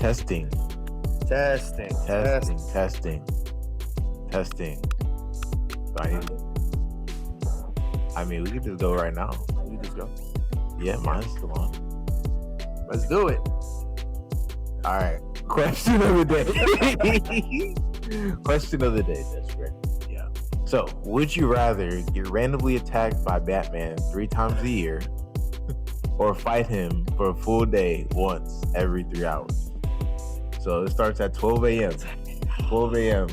Testing. I mean, we could just go right now. We just go. Yeah, mine's still on. Let's do it. All right. Question of the day. Question of the day. That's great. Yeah. So, would you rather get randomly attacked by Batman 3 times a year or fight him for a full day once every 3 hours? So, it starts at 12 a.m. 12 a.m.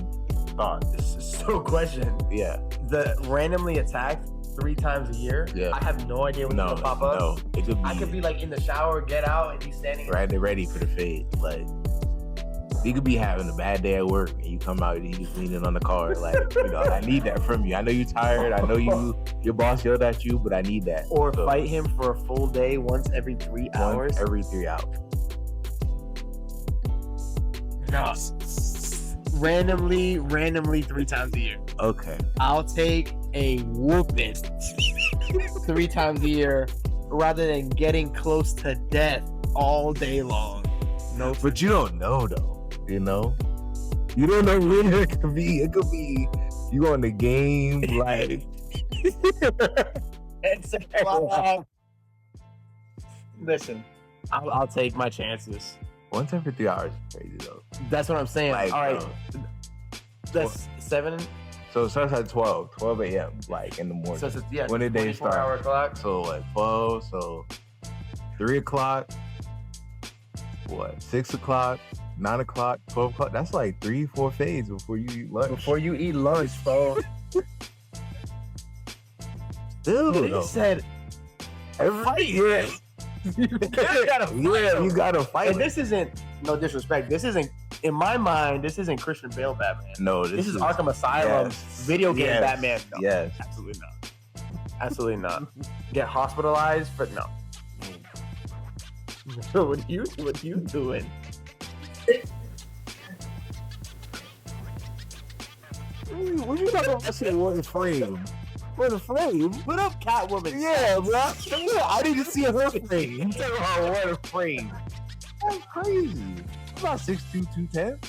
Thought. This is so question. Yeah. The randomly attacked 3 times a year. Yeah. I have no idea when it's gonna pop up. No, it could be. I could be like in the shower, get out, and he's standing right ready for the fade. Like, you could be having a bad day at work and you come out and he's leaning on the car. Like, I need that from you. I know you're tired. I know your boss yelled at you, but I need that. Or fight him for a full day once every 3 hours. Every 3 hours. No. Randomly 3 times a year. Okay. I'll take a whooping 3 times a year rather than getting close to death all day long. No, but you don't know though. You know, you don't know when it could be. It could be you on the game like. Listen, I'll take my chances. Once every 3 hours is crazy though. That's what I'm saying. Like, all right, that's 7. So it starts at 12 a.m. like in the morning. So it's, yeah, when the day starts. 24-hour clock. So like 12. So 3 o'clock. What? 6 o'clock. 9 o'clock, 12 o'clock. That's like 3-4 fades before you eat lunch. Before you eat lunch, bro. Still, they said every year. You gotta fight. And this isn't, no disrespect, this isn't, in my mind, this isn't Christian Bale Batman. No, this is Arkham Asylum video game Batman. No, yes. Absolutely not. Absolutely not. Get hospitalized, but no. What are you doing? What you talking about? Saying what is frame? What is frame? Put up Catwoman. Yeah, bro. I need to see her frame. I'm talking about what a frame. That's crazy. About 6'2", 210.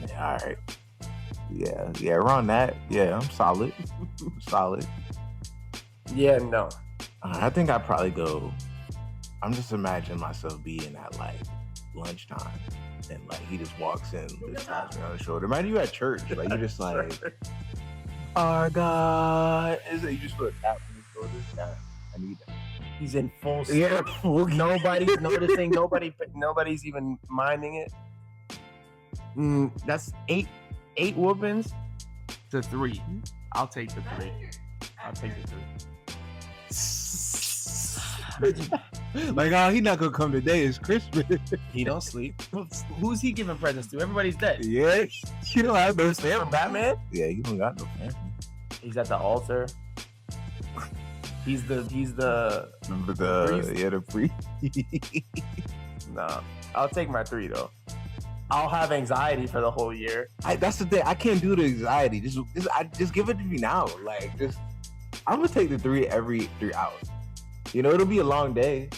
Yeah, all right. Yeah, around that. Yeah, I'm solid. Yeah, no. I think I'd probably go. I'm just imagining myself being at like lunchtime. And like he just walks in, just taps me on the shoulder. Imagine you at church, like you're just like, "Our God," is it? You just put a tap on your shoulder. Yeah, I need that. He's in full. Yeah, nobody's noticing. Nobody's even minding it. That's eight whoopings to 3. I'll take the 3. Like, oh, he not gonna come today. It's Christmas. He don't sleep. Who's he giving presents to? Everybody's dead. Yeah, you don't have no family. From Batman? Yeah, you don't got no family. He's at the altar. He's the remember the priest. Nah, I'll take my 3 though. I'll have anxiety for the whole year. That's the thing. I can't do the anxiety. Just give it to me now. Like, I'm gonna take the 3 every 3 hours. You know, it'll be a long day,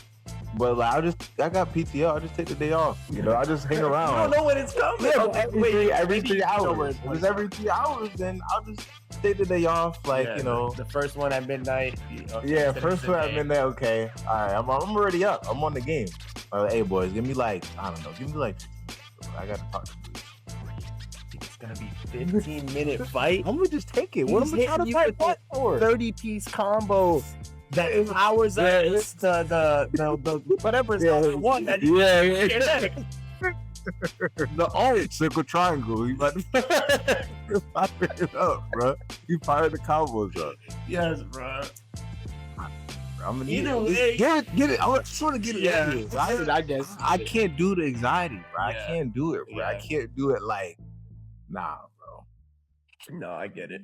but like I got PTO. I'll just take the day off. You know, I just hang around. You don't know when it's coming. Yeah, every 3 hours. If it's every 3 hours, then I'll just take the day off. Like, yeah, you know, the first one at midnight. Yeah, first one at midnight. Okay, all right. I'm already up. I'm on the game. Hey boys, give me like 15 minutes. I gotta talk to you. It's gonna be 15-minute fight. I'm gonna just take it. What am I trying to fight for? 30-piece combo. That powers the whatever is going on. The old circle triangle. You about to fire it up, bro. You fired the combos up. Yes, bro. I'm gonna Either way, get it. I just want to get it. Yeah, I guess I can't do the anxiety, bro. I can't do it, bro. Yeah. I can't do it like, nah, bro. No, I get it.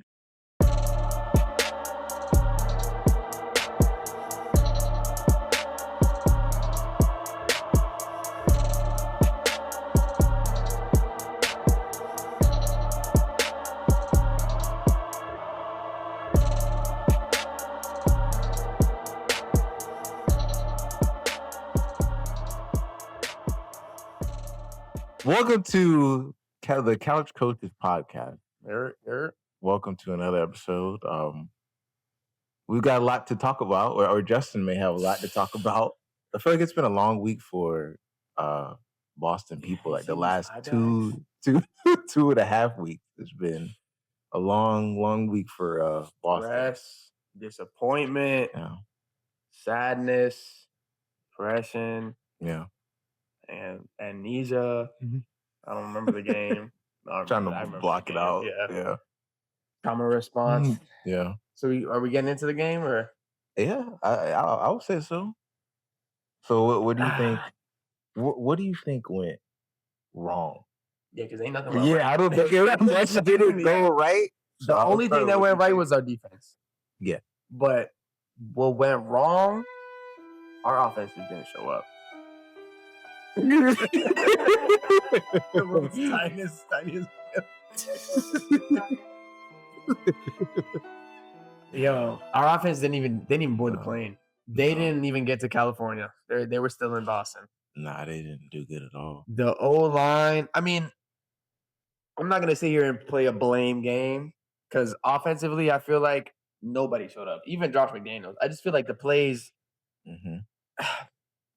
Welcome to the Couch Coaches podcast. Eric. Welcome to another episode. We've got a lot to talk about, or Justin may have a lot to talk about. I feel like it's been a long week for Boston people. Like the last two and a half weeks, it's been a long week for Boston. Stress, disappointment, sadness, depression, and amnesia. I don't remember the game. I'm trying to block it out. Yeah. Trauma response. Yeah. So are we getting into the game or? Yeah, I would say so. So what do you think? What do you think went wrong? Yeah, because ain't nothing. I don't think it didn't go right. The only thing that went right was our defense. Yeah, but what went wrong? Our offense just didn't show up. Yo, our offense didn't even board the plane. They didn't even get to California. They were still in Boston. Nah, they didn't do good at all. The O-line, I mean, I'm not gonna sit here and play a blame game because offensively, I feel like nobody showed up. Even Josh McDaniels. I just feel like the plays.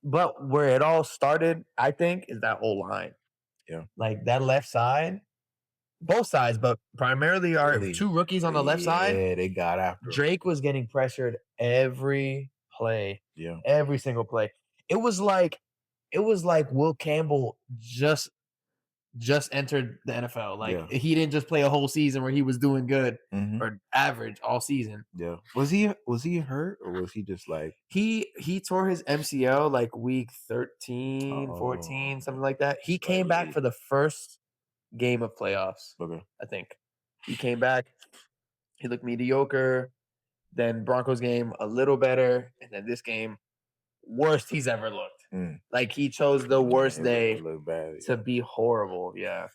But where it all started, I think, is that O-line. Yeah, like that left side. Both sides, but primarily our two rookies on the left side. Yeah, they got after him. Drake was getting pressured every play. Yeah. Every single play. It was like Will Campbell just entered the NFL. Like he didn't just play a whole season where he was doing good or average all season. Yeah. Was he hurt or was he just like he tore his MCL like week 13, 14, something like that. He came back for the first game of playoffs. Okay. I think he came back. He looked mediocre. Then Broncos game a little better, and then this game worst he's ever looked. Like he chose the worst day to be horrible. Yeah,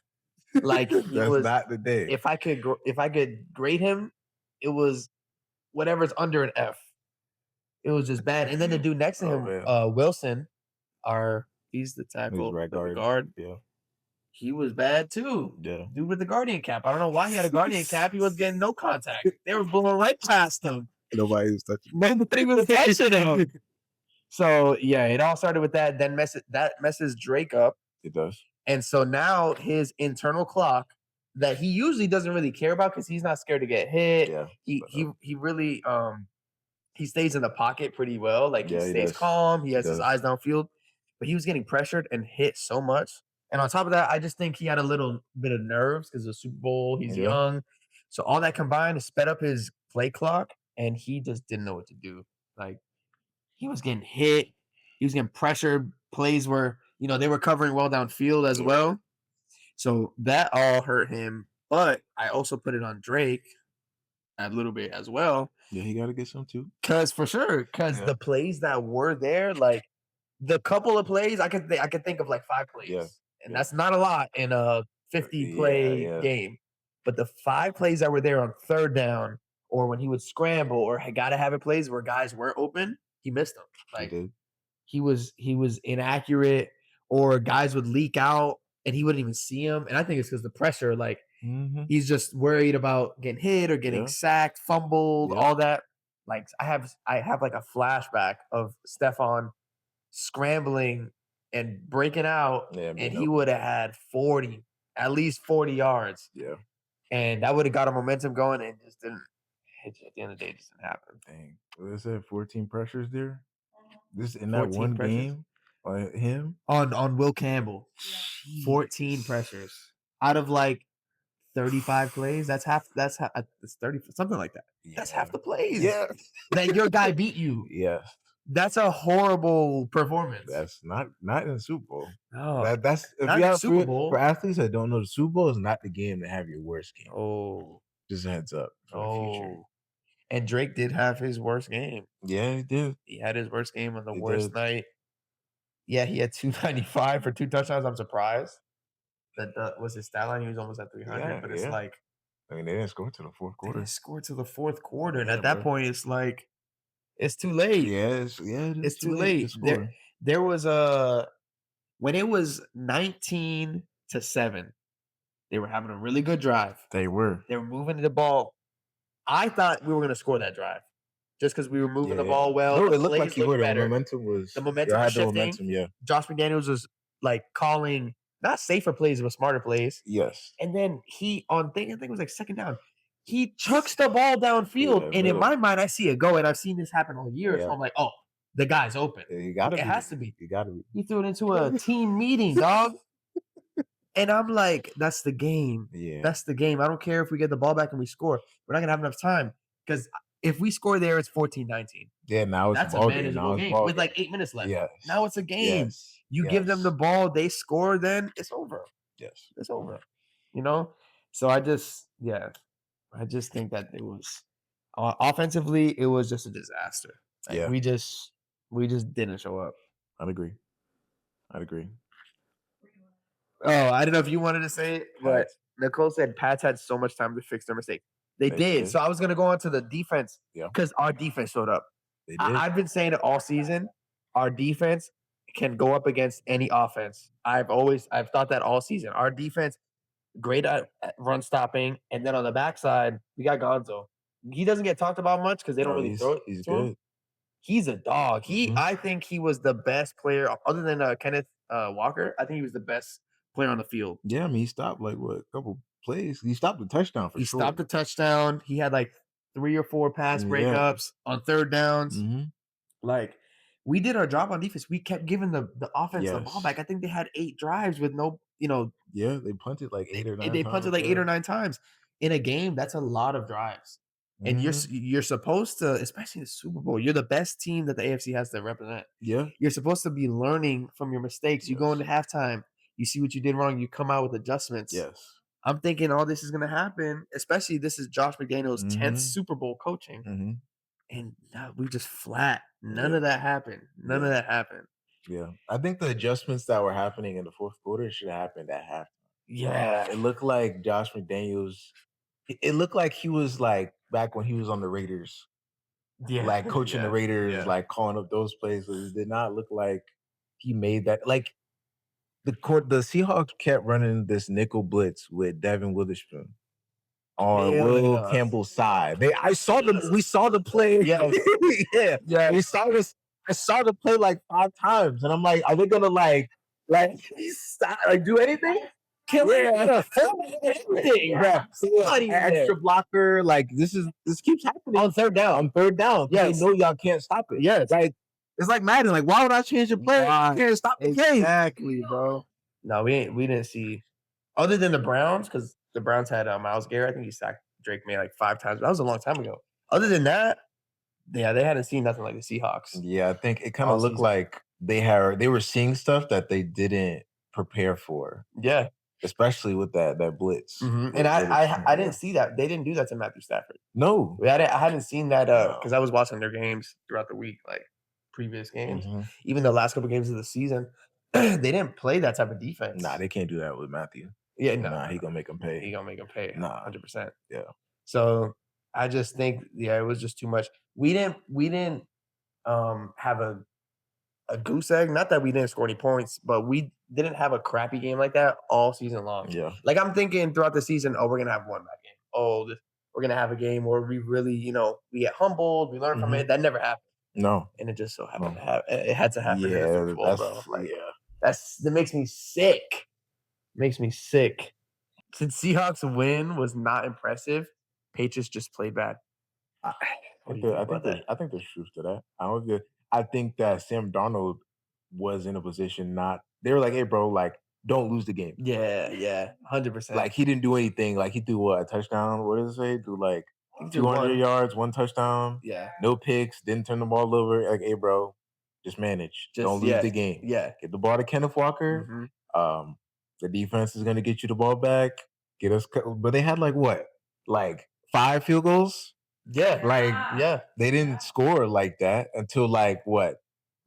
like he was not the day. If I could grade him, it was whatever's under an F. It was just bad. And then the dude next to him, Wilson, he's the tackle, right guard. Yeah. He was bad too. Yeah. Dude with the Guardian cap. I don't know why he had a Guardian cap. He was getting no contact. They were blowing right past him. Nobody was touching. Man, the thing was touching him. So yeah, it all started with that. Then that messes Drake up. It does. And so now his internal clock that he usually doesn't really care about because he's not scared to get hit. Yeah. He really he stays in the pocket pretty well. Like he stays does. calm. He has his eyes downfield. But he was getting pressured and hit so much. And on top of that, I just think he had a little bit of nerves because of the Super Bowl. He's young. So all that combined sped up his play clock, and he just didn't know what to do. Like, he was getting hit. He was getting pressured. Plays were, they were covering well downfield as well. So that all hurt him. But I also put it on Drake a little bit as well. Yeah, he got to get some too. Because the plays that were there, like the couple of plays, I could think of like 5 plays. Yeah. And that's not a lot in a 50-play game. But the 5 plays that were there on third down or when he would scramble or got to have it plays where guys were open, he missed them. Like he was inaccurate or guys would leak out and he wouldn't even see them. And I think it's because the pressure, like he's just worried about getting hit or getting sacked, fumbled, all that. Like I have like a flashback of Stephon scrambling and breaking out, and he would have had at least 40 yards. Yeah. And that would have got a momentum going and just didn't. At the end of the day, it just didn't happen. Dang. What is that? 14 pressures there? This in that one game on him? On Will Campbell. 14 pressures. Out of like 35 plays. That's 30, something like that. Yeah. That's half the plays. Yeah. That your guy beat you. Yes. That's a horrible performance. That's not in the Super Bowl. No, that's not in the Super Bowl. For athletes that don't know, the Super Bowl is not the game to have your worst game. Oh, just a heads up for the future. And Drake did have his worst game. Yeah, he did. He had his worst game on the worst night. Yeah, he had 295 for 2 touchdowns. I'm surprised that was his stat line. He was almost at 300, but it's like, I mean, they didn't score till the fourth quarter. They scored till the fourth quarter, and at that point, it's like. It's too late. It's too late. There was when it was 19 to 7. They were having a really good drive. They were moving the ball. I thought we were going to score that drive just because we were moving the ball well. No, The it looked like plays you were. better. The momentum was shifting. momentum, yeah. Josh McDaniels was like calling not safer plays, but smarter plays. Yes. And then I think it was like second down. He chucks the ball downfield. And in my mind, I see it go. And I've seen this happen all year. So I'm like, oh, the guy's open. It has to be. You got to be. He threw it into a team meeting, dog. And I'm like, that's the game. Yeah. That's the game. I don't care if we get the ball back and we score. We're not going to have enough time. Because if we score there, it's 14-19. Yeah, now it's a manageable game with like 8 minutes left. Yes. Now it's a game. Yes. You give them the ball, they score, then it's over. Yes. It's over. You know? So I just think that it was offensively, it was just a disaster. Like, we just didn't show up. I'd agree. Oh, I don't know if you wanted to say it, but Nicole said Pats had so much time to fix their mistake. They did. So I was going to go on to the defense because our defense showed up. They did. I've been saying it all season. Our defense can go up against any offense. I've thought that all season. Our defense, great at run stopping. And then on the backside, we got Gonzo. He doesn't get talked about much because they don't really throw it. He's good. Him. He's a dog. I think he was the best player other than Kenneth Walker. I think he was the best player on the field. Yeah, I mean, he stopped like a couple plays. He stopped the touchdown for sure. He stopped the touchdown. He had like 3 or 4 pass breakups on third downs. Like, we did our job on defense. We kept giving the offense the ball back. I think they had 8 drives with no, Yeah, they punted like 8 or 9 They punted like 8 or 9 times. In a game, that's a lot of drives. And you're supposed to, especially in the Super Bowl, you're the best team that the AFC has to represent. Yeah. You're supposed to be learning from your mistakes. You go into halftime, you see what you did wrong, you come out with adjustments. Yes. I'm thinking all this is going to happen, especially this is Josh McDaniels' 10th Super Bowl coaching. And we just flat. None of that happened. None of that happened. Yeah. I think the adjustments that were happening in the fourth quarter should have happened at halftime. Yeah. It looked like Josh McDaniels, it looked like he was like back when he was on the Raiders. Yeah. Like coaching the Raiders, like calling up those plays. It did not look like he made that. Like, the Seahawks kept running this nickel blitz with Devin Witherspoon on Will Campbell's side. We saw the play. Yeah. We saw this. I saw the play like 5 times, and I'm like, are they gonna like stop, do anything? Kill everything, bro. Extra blocker, this keeps happening on third down. Yes, they know y'all can't stop it. Yes, it's like Madden. Like, why would I change the play? You can't stop the game. Exactly, bro. No, we didn't see, other than the Browns, because the Browns had Myles Garrett. I think he sacked Drake May like 5 times. That was a long time ago. Other than that, they hadn't seen nothing like the Seahawks. Yeah, I think it kind of looked like they were seeing stuff that they didn't prepare for. Yeah, especially with that blitz. And I didn't see that. They didn't do that to Matthew Stafford. No, I hadn't seen that because I was watching their games throughout the week, like previous games, even the last couple games of the season. They didn't play that type of defense. Nah, they can't do that with Matthew. Yeah, no. Nah, he gonna make them pay. He gonna make them pay. Nah, 100%. Yeah. So I just think, it was just too much. We didn't have a goose egg. Not that we didn't score any points, but we didn't have a crappy game like that all season long. Yeah. Like, I'm thinking throughout the season, we're gonna have one bad game. We're gonna have a game where we really, we get humbled, we learn from it. That never happened. No. And it just so happened to happen. It had to happen. Yeah, bro. That makes me sick. Makes me sick. Since Seahawks win was not impressive, Patriots just played bad. I think there's truth to that. I think that Sam Darnold was in a position they were like, hey, bro, don't lose the game. Yeah, 100%. He didn't do anything. He threw a touchdown. What does it say? Do 200 yards, 1 touchdown. Yeah. No picks. Didn't turn the ball over. Like, hey, bro, just manage. Don't lose the game. Yeah. Get the ball to Kenneth Walker. The defense is going to get you the ball back. Get us. But they had 5 field goals. Yeah. They didn't score like that until the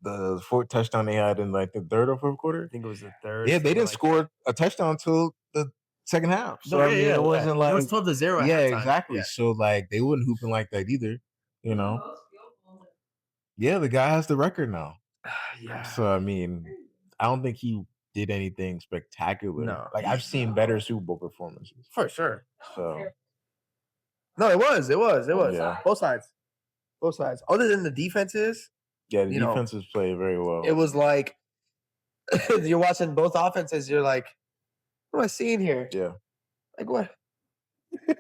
4th touchdown they had in the 3rd or 4th quarter. I think it was the 3rd. Yeah, they didn't score a touchdown until the second half. So it wasn't it was 12-0. Yeah, exactly. Yeah. So they wasn't hooping like that either. Yeah, the guy has the record now. Yeah. So I don't think he did anything spectacular. No. Like I've seen better Super Bowl performances. For sure. So no, it was. Yeah. Both sides. Other than the defenses, yeah, the defenses played very well. it was like you're watching both offenses. You're like, what am I seeing here? Yeah. Like what?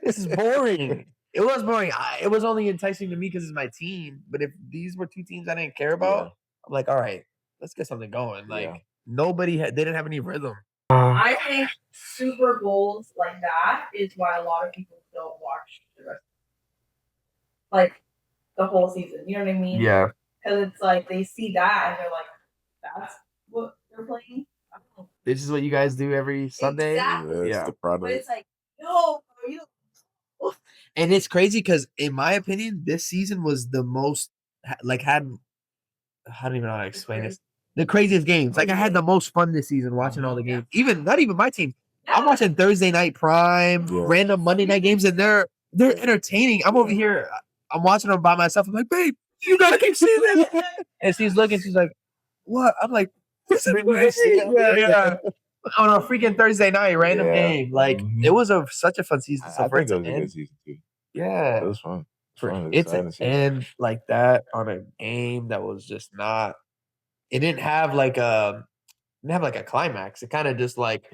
This is boring. It was boring. It was only enticing to me because it's my team. But if these were two teams I didn't care about, I'm like, all right, let's get something going. Like they didn't have any rhythm. I think Super Bowls like that is why a lot of people don't watch the rest, like the whole season. You know what I mean? Yeah. Because it's like they see that and they're like, "That's what they're playing." I don't know. This is what you guys do every Sunday. Exactly. That's the product. But it's like, no, bro, you don't. And it's crazy because, in my opinion, this season was the most I don't even know how to explain this. The craziest games. Like I had the most fun this season watching all the games. Not even my team. I'm watching Thursday night prime, random Monday night games, and they're entertaining. I'm over here. I'm watching them by myself. I'm like, babe, you gotta keep seeing this. And she's looking. She's like, what? I'm like, this is crazy. Yeah. On a freaking Thursday night, random game. Like it was such a fun season. So I think it was a good season too. Yeah, it was fun. It's an end like that on a game that was just not. It didn't have like a climax. It kind of just like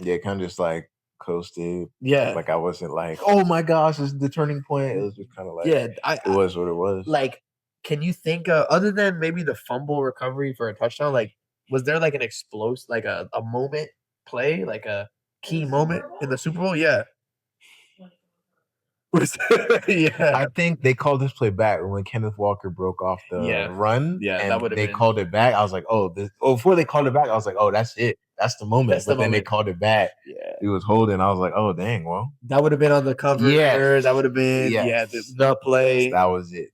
coasted. Yeah, like I wasn't like, oh my gosh, this is the turning point. It was just kind of like it was what it was. Like, can you think other than maybe the fumble recovery for a touchdown? Like, was there like an explosive, like a moment play, like a key moment in the Super Bowl? Yeah. Yeah, I think they called this play back when Kenneth Walker broke off the run. Yeah, and that would have they called it back. I was like, before they called it back, I was like, oh, that's it. That's the moment. Then they called it back. Yeah, he was holding. I was like, oh, dang, well, that would have been on the cover. Yeah, that would have been the play. That was it.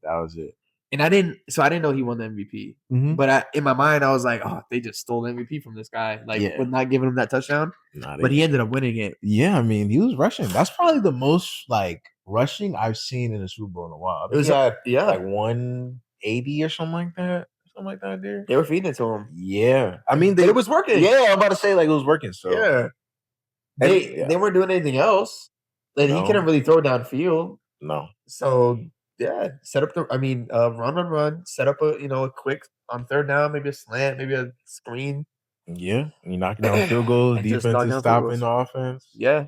And I didn't know he won the MVP. Mm-hmm. But in my mind, I was like, oh, they just stole the MVP from this guy, with not giving him that touchdoone. But he ended up winning it. Yeah, I mean, he was rushing. That's probably the most rushing I've seen in a Super Bowl in a while. It was like 180 or something like that. Dude. They were feeding it to him. Yeah, I mean, it was working. Yeah, I'm about to say it was working. So yeah, they weren't doing anything else. He couldn't really throw downfield. No. So set up run. Set up a quick on third down, maybe a slant, maybe a screen. Yeah, you knocking down field goals. Defense is stopping the offense. Yeah.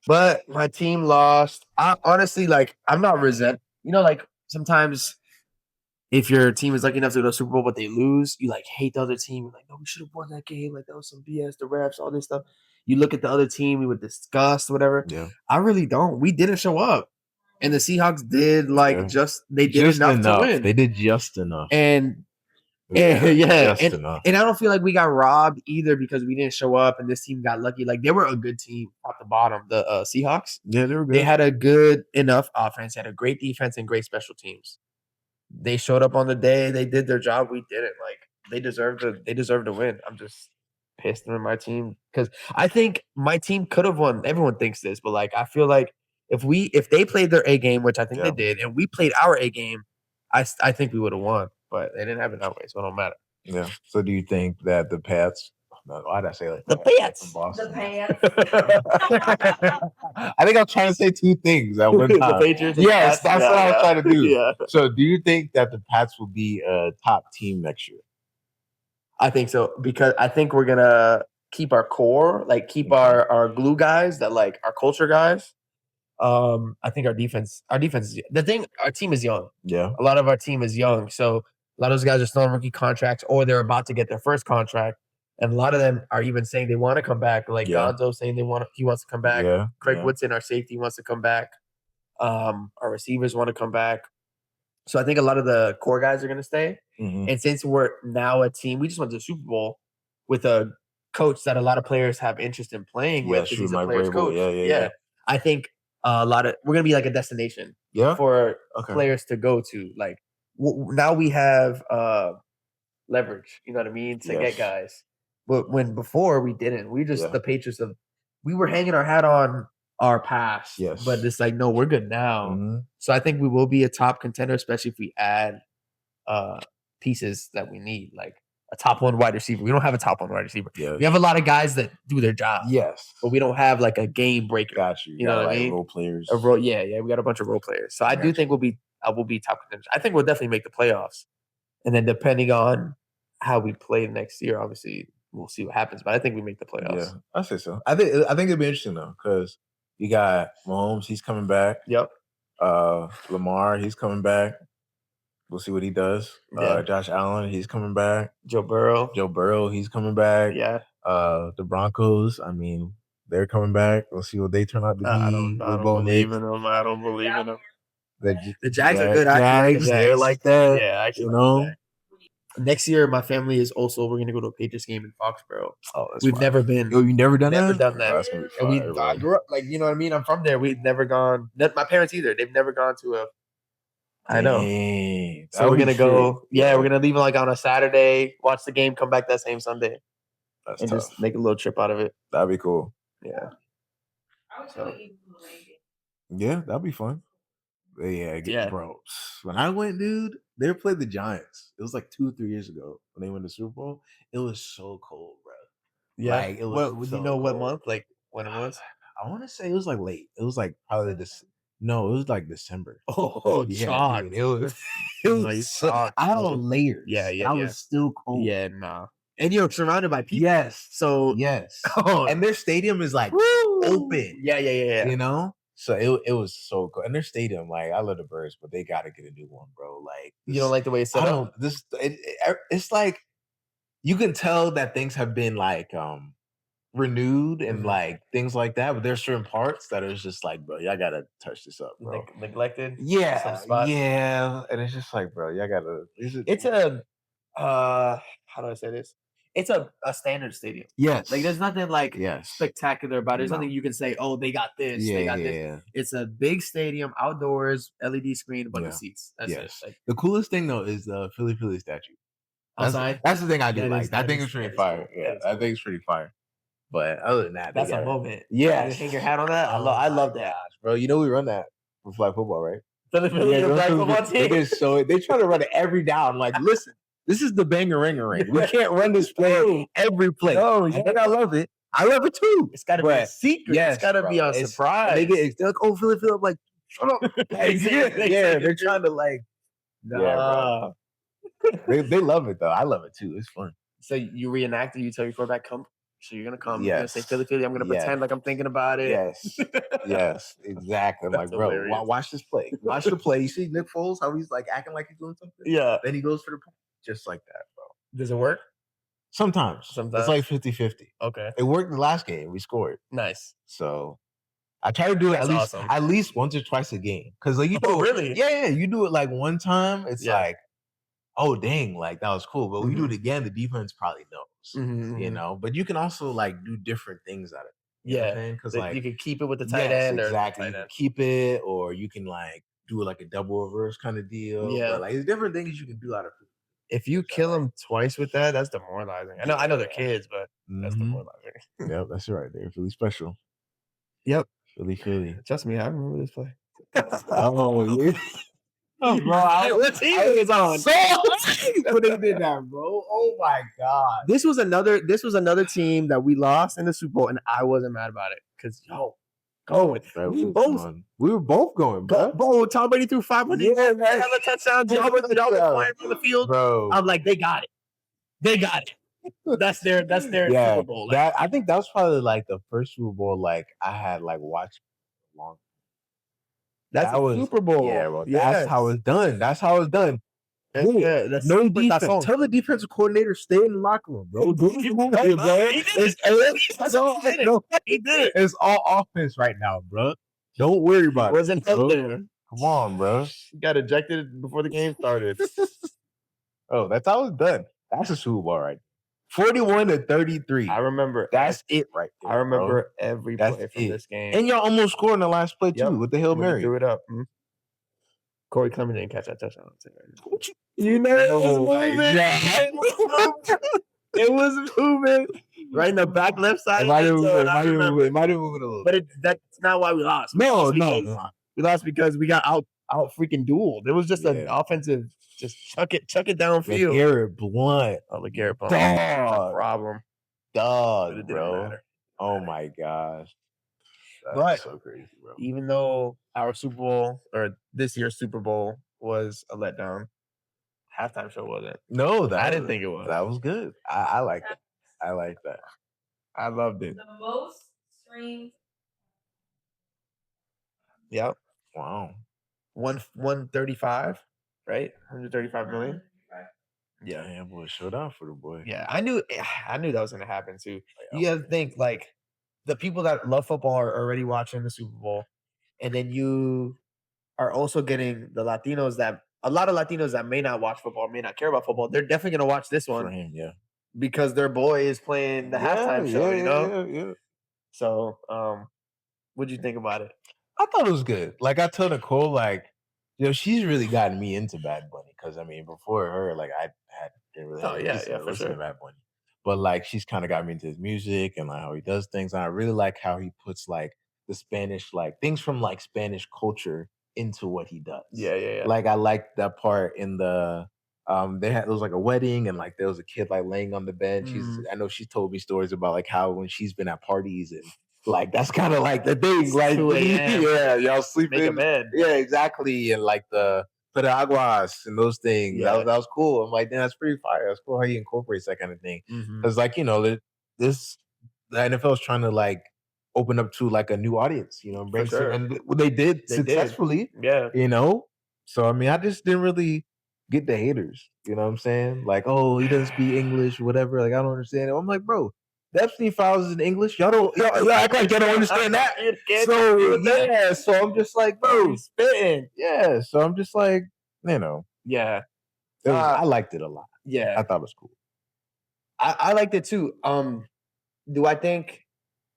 But my team lost. I honestly, I'm not resent. Sometimes if your team is lucky enough to go to the Super Bowl, but they lose, you hate the other team. You're like, no, we should have won that game. Like that was some BS. The refs, all this stuff. You look at the other team, we would disgust, whatever. Yeah. I really don't. We didn't show up, and the Seahawks did they did enough to win. They did just enough. And I don't feel like we got robbed either because we didn't show up and this team got lucky. Like they were a good team at the bottom. The Seahawks, yeah, they were good. They had a good enough offense, had a great defense and great special teams. They showed up on the day. They did their job. We didn't. They deserved to win. I'm just pissed with my team because I think my team could have won. Everyone thinks this, but I feel like if they played their A game, which I think they did, and we played our A game, I think we would have won. But they didn't have it that way, so it don't matter. Yeah. So do you think that the Pats? Why did I say the Pats? The Pats. I think I'm trying to say two things at one time. The Patriots. Yes, that's what I was trying to do. Yeah. So do you think that the Pats will be a top team next year? I think so because I think we're gonna keep our core, keep our glue guys, that our culture guys. I think our defense. Our team is young. Yeah. A lot of our team is young, so a lot of those guys are still on rookie contracts or they're about to get their first contract. And a lot of them are even saying they want to come back. Gonzo saying he wants to come back. Yeah. Craig Woodson, our safety, wants to come back. Our receivers want to come back. So I think a lot of the core guys are going to stay. Mm-hmm. And since we're now a team, we just went to the Super Bowl with a coach that a lot of players have interest in playing with. He's a player's coach. Yeah. I think we're going to be like a destination for players to go to. Now we have leverage, you know what I mean, to get guys. But before we didn't, we just the Patriots we were hanging our hat on our past. Yes. But it's no, we're good now. Mm-hmm. So I think we will be a top contender, especially if we add pieces that we need. a top 1 wide receiver. We don't have a top 1 wide receiver. Yeah. We have a lot of guys that do their job. Yes. But we don't have like a game breaker. Got you. You know what I mean? Role players. Yeah. We got a bunch of role players. So I do think we'll be top contenders. I think we'll definitely make the playoffs. And then depending on how we play next year, obviously we'll see what happens. But I think we make the playoffs. Yeah, I say so. I think it'd be interesting though, because you got Mahomes, he's coming back. Yep. Lamar, he's coming back. We'll see what he does. Yeah. Josh Allen, he's coming back. Joe Burrow, he's coming back. Yeah. The Broncos, I mean, they're coming back. We'll see what they turn out to be. I don't believe in them. I don't believe in them. The Jags are good. Jags, they're like that. Yeah, actually, you know. Next year, my family is also. We're gonna go to a Patriots game in Foxborough. Oh, that's We've never been. Oh, you never done Never that? done that. Oh, that's gonna be And fire, I bro. grew up like you know what I mean. I'm from there. We've never gone. My parents either. They've never gone to a. I know. Dang, So we're gonna go. Yeah, we're gonna leave like on a Saturday. Watch the game. Come back that same Sunday. That's and tough. just make a little trip out of it. That'd be cool. Yeah. I would totally eat Yeah, that'd be fun. Yeah. Bro. When I went, dude, they played the Giants. It was like 2 or 3 years ago when they went to Super Bowl. It was so cold, bro. Yeah. Like, it was What so you know? What cold. month? Like when it was? I want to say it was like late. It was like probably this. No, it was like December. Oh, Yeah, God. dude, it was. It was. Like, So, shocked. I had on layers. Yeah. I was still cold. Yeah, nah. And you're surrounded by people. Yes. So Yes. oh, And their stadium is like woo! open. Yeah. You know. So it was so cool. And their stadium, like I love the Birds, but they got to get a new one, bro. Like You don't like the way it's set I up? don't. It's like you can tell that things have been like renewed and Mhm. like things like that, but there's certain parts that is just like, bro, y'all gotta touch this up, bro. Neglected. Some Yeah, spots. yeah, and it's just like, bro, y'all gotta. It's a how do I say this? It's a standard stadium. yes, Like there's nothing like yes, spectacular about it. There's No. nothing you can say, oh, they got this, yeah, they got yeah, this. yeah. It's a big stadium, outdoors, LED screen, a bunch of Yeah. seats. That's Yes. it. Like, The coolest thing though is the Philly statue. outside. That's the thing I do That like. is- That that thing is- is pretty that is fire. cool. Yeah, That is that thing's pretty fire. But other than that, That's they a got moment. Yeah, You hang your hat on that. I Oh love my that. gosh, bro. You know we run that for flag football, right? Philly Yeah, Black those football dudes, they team. get so they try to run it every down. Like, listen, this is the banger ringer ring. We can't run this play every play. No, I think I love it. I love it too. It's got to be a But, secret. yes, It's got to be bro, on it's- surprise. They're like, oh, Philly, I'm like, shut up. Like, yeah, they're trying to like. Nah. Yeah, They love it though. I love it too. It's fun. So you reenact it. You tell your quarterback, come. So you're gonna come. You're gonna say Yes. Philly. I'm gonna Yes. pretend like I'm thinking about it. Yes, yes, exactly. I'm That's like, bro, hilarious. watch this play. Watch the play. You see Nick Foles, how he's like acting like he's doing something. Yeah. Then he goes for the point, just like that, bro. Does it work? Sometimes. Sometimes. It's like 50-50. Okay. It worked the last game. We scored. Nice. So I try to do it That's awesome. at least once or twice a game. Because like you do Oh, it- really? Yeah. You do it like one time, it's Yeah. like, oh dang, like that was cool. But when you do Mhm. it again, the defense probably knows. Mhm, You mhm. know, but you can also like do different things out of it. You know what I'm Yeah. saying? Because That like you could keep it with the tight yes, end or exactly. tight You can end. keep it, or you can like do like a double reverse kind of deal. Yeah. But, like there's different things you can do out of it. If you kill them twice with that, that's demoralizing. I know they're kids, but that's Mhm. demoralizing. Yep, that's right. They're really special. Yep. Philly. Trust me, I remember this play. Oh yeah. Oh, bro, what team is on? So when they did that, bro. Oh my god. This was another team that we lost in the Super Bowl, and I wasn't mad about it because going. Bro, We we were both going, bro. Bro, Tom Brady threw 500 Yeah, man. another touchdown. Y'all were flying from the field. Bro. I'm like, they got it. They got it. That's their Yeah, Super Bowl. Like, I think that was probably like the first Super Bowl like I had like watched long. that's that a was- Super Bowl. Yeah, bro. Yes. That's how it's done. That's how it's done. That's, Bro, yeah, that's No Super defense. Tazón. Tell the defensive coordinator stay in the locker room, bro. Do what you want, He bro. did it. It's all, no, He did it. it's all offense right now, bro. Don't worry about it. Wasn't bro. out there. Come on, bro. He got ejected before the game started. Oh, that's how it's done. That's a Super Bowl, right? 41-33. I remember. That's it right there. I remember bro. every That's play from it. this game. And y'all almost scored in the last play too Yep. with the Hail When he Mary. threw it up. Corey Clement didn't catch that touchdown. You know, Oh my moving. God. It was moving right in the back left side. It might have of the end zone, I remember. moved a little. But that's not why we lost. No, We lost because we got out out freaking dueled. It was just an offensive, just chuck it downfield. LeGarrette Blunt. Oh, LeGarrette Blunt. Dog. Problem. Dog, bro. Oh my gosh. That's but so crazy, bro. Even though our Super Bowl or this year's Super Bowl was a letdown, halftime show wasn't. No, I didn't think it was. That was good. I like it. I like that. I loved it. The most streamed. Yep. Wow. 135, right? 135 million. Yeah, boy, showed out for the boy. Yeah, I knew that was gonna happen too. You have to think like the people that love football are already watching the Super Bowl, and then you are also getting the Latinos that a lot of Latinos that may not watch football, may not care about football. They're definitely gonna watch this one for him, yeah, because their boy is playing the halftime show. You know, yeah. So, what'd you think about it? I thought it was good. Like I told Nicole, like, she's really gotten me into Bad Bunny because I mean, before her, like I didn't really listen to Bad Bunny, but like she's kind of got me into his music and like how he does things. And I really like how he puts like the Spanish, like things from like Spanish culture into what he does. Yeah. Like I like that part in the there was like a wedding and like there was a kid like laying on the bed. I know she told me stories about like how when she's been at parties and like that's kind of like the thing, like y'all sleeping in bed. Yeah, exactly. And like the Aguas and those things. Yeah. That was cool. I'm like, that's pretty fire. That's cool how he incorporates that kind of thing. Because like, the NFL is trying to like open up to like a new audience, and bring and they did successfully. Yeah. So I mean, I just didn't really get the haters. You know what I'm saying? Like, oh, he doesn't speak English, whatever. Like, I don't understand it. I'm like, bro, the Epstein Files is in English. Y'all act like y'all don't understand that. So I'm just like, bro, spitting. Yeah. So I'm just like, Yeah. I liked it a lot. Yeah. I thought it was cool. I liked it too. Do I think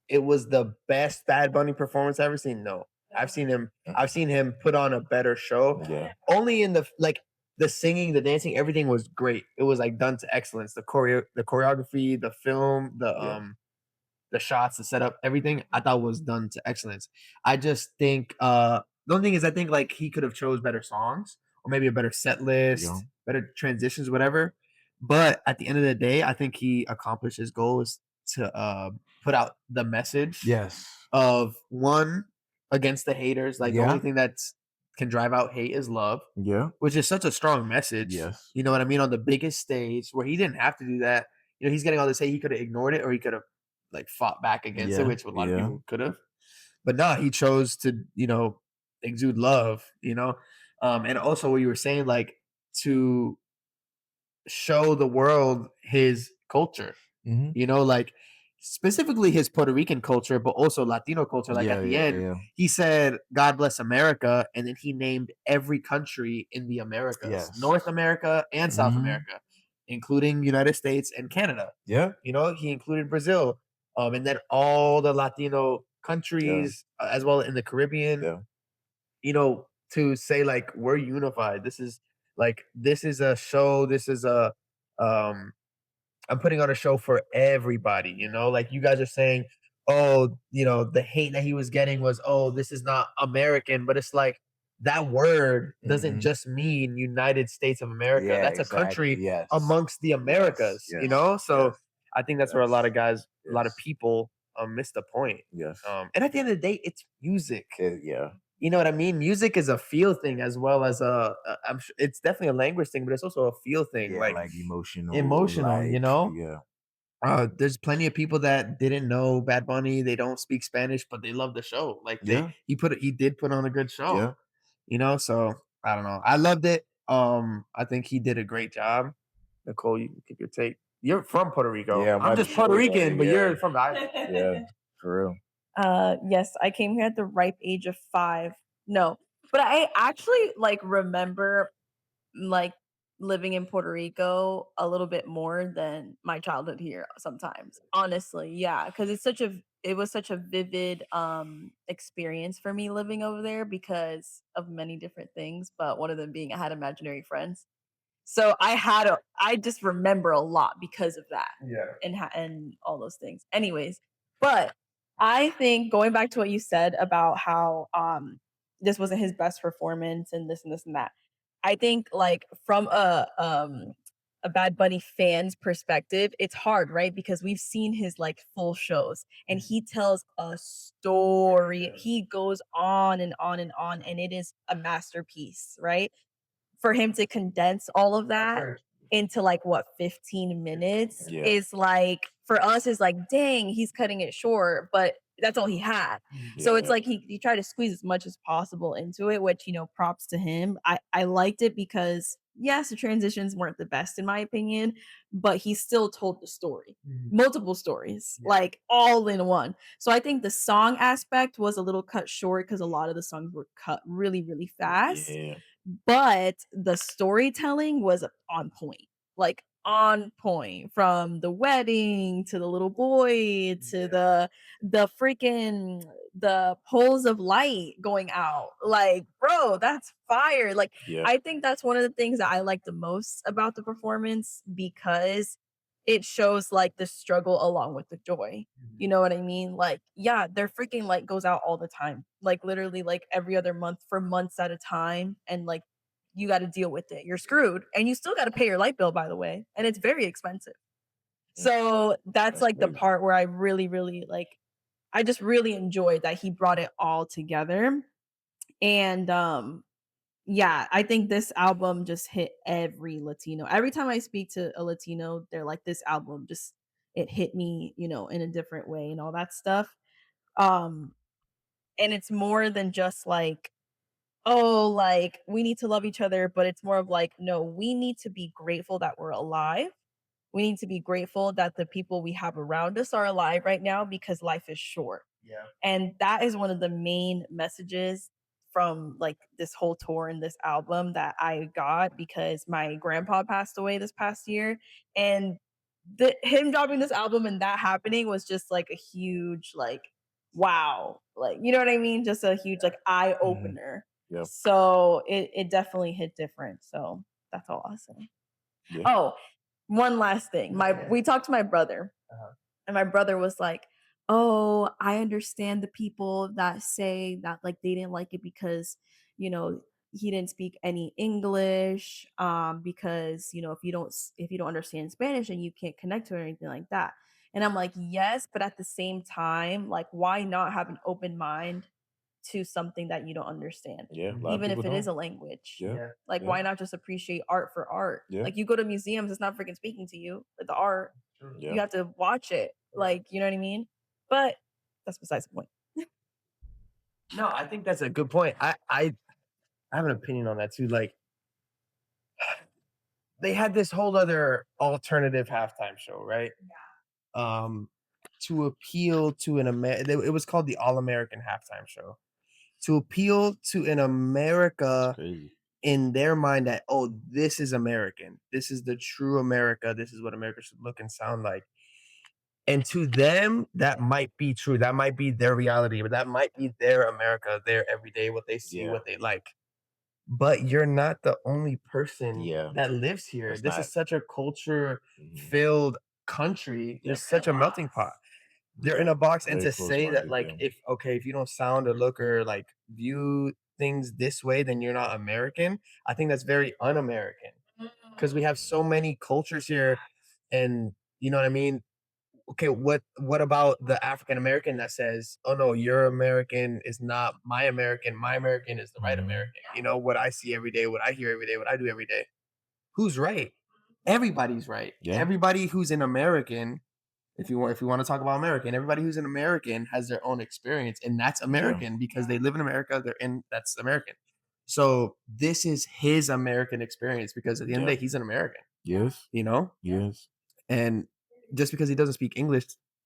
it was the best Bad Bunny performance I've ever seen? No. I've seen him put on a better show. Yeah. Only in the singing, the dancing, everything was great. It was like done to excellence. The choreography, the film, the shots, the setup, everything I thought was done to excellence. I just think the only thing is I think like he could have chose better songs or maybe a better set list, better transitions, whatever. But at the end of the day, I think he accomplished his goal is to put out the message. Yes. Of one against the haters. Like the only thing that can drive out hate is love. Yeah. Which is such a strong message. Yes. You know what I mean? On the biggest stage where he didn't have to do that. He's getting all this hate. He could have ignored it or he could have like fought back against it, which a lot of people could have. But no, he chose to, exude love, and also what you were saying, like to show the world his culture, like specifically his Puerto Rican culture, but also Latino culture. Like at the end, he said, God bless America. And then he named every country in the Americas, North America and South America, including United States and Canada. Yeah. He included Brazil. And then all the Latino countries as well in the Caribbean, to say like, we're unified. This is a show. This is I'm putting on a show for everybody, like you guys are saying, oh, the hate that he was getting was, oh, this is not American, but it's like that word doesn't just mean United States of America. That's a country amongst the Americas, So I think that's where a lot of guys, a lot of people miss the point. Yes. And at the end of the day, it's music. Yeah. You know what I mean? Music is a feel thing as well as I'm sure it's definitely a language thing, but it's also a feel thing. Yeah, like emotional. Yeah. There's plenty of people that didn't know Bad Bunny. They don't speak Spanish, but they love the show. Like he did put on a good show. Yeah. So I don't know. I loved it. I think he did a great job. Nicole, you give your take. You're from Puerto Rico. Yeah, I'm just Puerto Rican, but you're from the island. Yeah, for real. Yes, I came here at the ripe age of 5. No, but I actually remember living in Puerto Rico a little bit more than my childhood here sometimes. Honestly, yeah, because it was such a vivid experience for me living over there because of many different things, but one of them being I had imaginary friends. So I just remember a lot because of that. Yeah. And all those things. Anyways, but I think going back to what you said about how this wasn't his best performance and this and this and that. I think like from a Bad Bunny fan's perspective, it's hard, right? Because we've seen his like full shows and he tells a story. He goes on and on and on, and it is a masterpiece, right? For him to condense all of that into like what 15 minutes is like for us is like dang, he's cutting it short, but that's all he had. So it's like he tried to squeeze as much as possible into it, which props to him. I liked it because yes, the transitions weren't the best in my opinion, but he still told the story, multiple stories, like all in one. So I think the song aspect was a little cut short because a lot of the songs were cut really, really fast. But the storytelling was on point, like on point, from the wedding to the little boy to the freaking the poles of light going out. Like, bro, that's fire. Like, I think that's one of the things that I like the most about the performance because it shows like the struggle along with the joy. You know what I mean? Like, yeah, their freaking light goes out all the time. Like literally like every other month for months at a time. And like you got to deal with it. You're screwed. And you still got to pay your light bill, by the way. And it's very expensive. So that's like the part where I really, really like I just really enjoyed that he brought it all together. And yeah, I think this album just hit every Latino. Every time I speak to a Latino, they're like, this album just it hit me, in a different way and all that stuff. Um, and it's more than just like, oh, like we need to love each other, but it's more of like, no, we need to be grateful that we're alive. We need to be grateful that the people we have around us are alive right now because life is short. Yeah. And that is one of the main messages from like this whole tour and this album that I got because my grandpa passed away this past year. And him dropping this album and that happening was just like a huge like wow. Like, you know what I mean? Just a huge like eye opener. Yep. So it definitely hit different. So that's all I'll say. Yeah. Oh, one last thing. We talked to my brother, and my brother was like, "Oh, I understand the people that say that like they didn't like it because he didn't speak any English, because if you don't understand Spanish and you can't connect to it or anything like that." And I'm like, yes, but at the same time, like, why not have an open mind to something that you don't understand? Yeah. Even if it is a language. Yeah. Like, why not just appreciate art for art? Yeah. Like, you go to museums, it's not freaking speaking to you, like the art. Yeah. You have to watch it. Like, you know what I mean? But that's besides the point. No, I think that's a good point. I have an opinion on that too. Like, they had this whole other alternative halftime show, right? To appeal to it was called the All American Halftime Show. To appeal to an America in their mind that, oh, this is American. This is the true America. This is what America should look and sound like. And to them, that might be true. That might be their reality, but that might be their America, their everyday, what they see, what they like. But you're not the only person that lives here. This is such a culture-filled country. There's such a melting pot. They're in a box, and to say that, like, if you don't sound or look or like view things this way, then you're not American. I think that's very un-American because we have so many cultures here, and you know what I mean. Okay, what about the African American that says, "Oh no, your American is not my American. My American is the right American." You know what I see every day, what I hear every day, what I do every day. Who's right? Everybody's right. Yeah. Everybody who's an American. If you want to talk about American, everybody who's an American has their own experience, and that's American because they live in America. That's American. So this is his American experience because at the end of the day, he's an American. Yes. Yes. And just because he doesn't speak English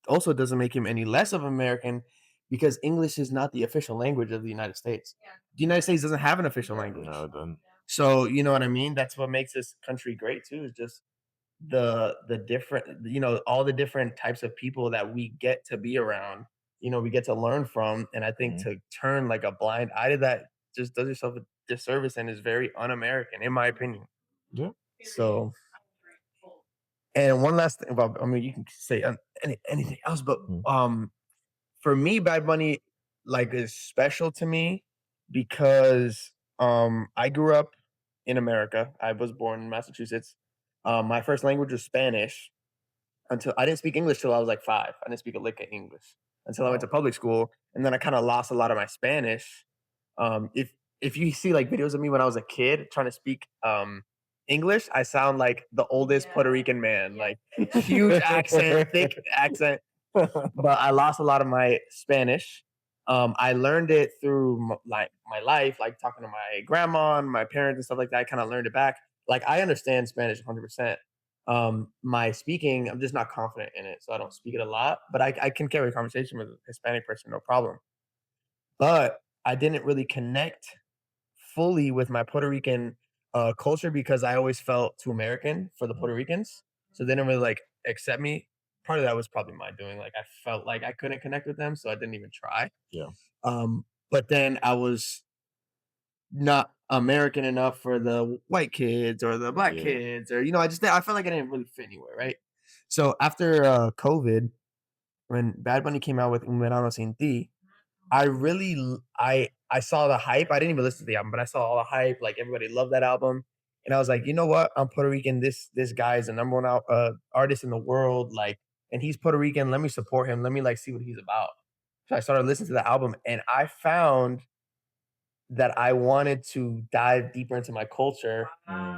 also doesn't make him any less of American because English is not the official language of the United States. The United States doesn't have an official language. No, it doesn't. So you know what I mean? That's what makes this country great too, is just the different, all the different types of people that we get to be around, we get to learn from. And I think to turn like a blind eye to that just does yourself a disservice and is very un-American, in my opinion. Yeah. So, and one last thing about, you can say anything else, but for me, Bad Bunny like is special to me because I grew up in America. I was born in Massachusetts. My first language was Spanish until I didn't speak English till I was like 5. I didn't speak a lick of English until I went to public school, and then I kind of lost a lot of my Spanish. If you see like videos of me when I was a kid trying to speak English, I sound like the oldest Puerto Rican man, like huge accent, thick accent. But I lost a lot of my Spanish. I learned it through like my life, like talking to my grandma and my parents and stuff like that. I kind of learned it back. Like I understand Spanish 100%. My speaking, I'm just not confident in it, so I don't speak it a lot. But I can carry a conversation with a Hispanic person, no problem. But I didn't really connect fully with my Puerto Rican culture because I always felt too American for the Puerto Ricans, so they didn't really like accept me. Part of that was probably my doing. Like I felt like I couldn't connect with them, so I didn't even try. Yeah. But then I was not American enough for the white kids or the black kids, or I felt like I didn't really fit anywhere, right? So after COVID, when Bad Bunny came out with Un Verano Sin Ti, I saw the hype. I didn't even listen to the album, but I saw all the hype. Like everybody loved that album, and I was like, you know what? I'm Puerto Rican. This guy is the number one artist in the world. Like, and he's Puerto Rican. Let me support him. Let me like see what he's about. So I started listening to the album, and I found that I wanted to dive deeper into my culture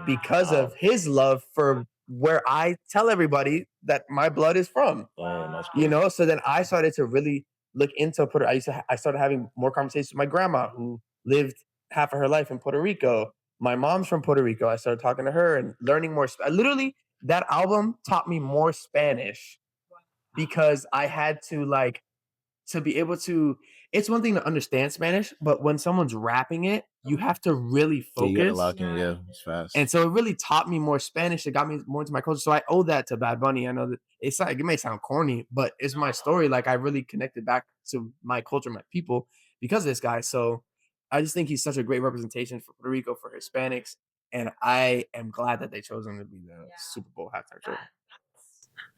because of his love for where I tell everybody that my blood is from. So then I started to really look into Puerto. I started having more conversations with my grandma, who lived half of her life in Puerto Rico. My mom's from Puerto Rico. I started talking to her and learning more. Literally, that album taught me more Spanish because I had to be able to. It's one thing to understand Spanish, but when someone's rapping it, you have to really focus. You gotta lock in, it's fast. And so it really taught me more Spanish. It got me more into my culture. So I owe that to Bad Bunny. I know that it may sound corny, but it's my story. Like I really connected back to my culture, my people, because of this guy. So I just think he's such a great representation for Puerto Rico, for Hispanics. And I am glad that they chose him to be the Super Bowl halftime show.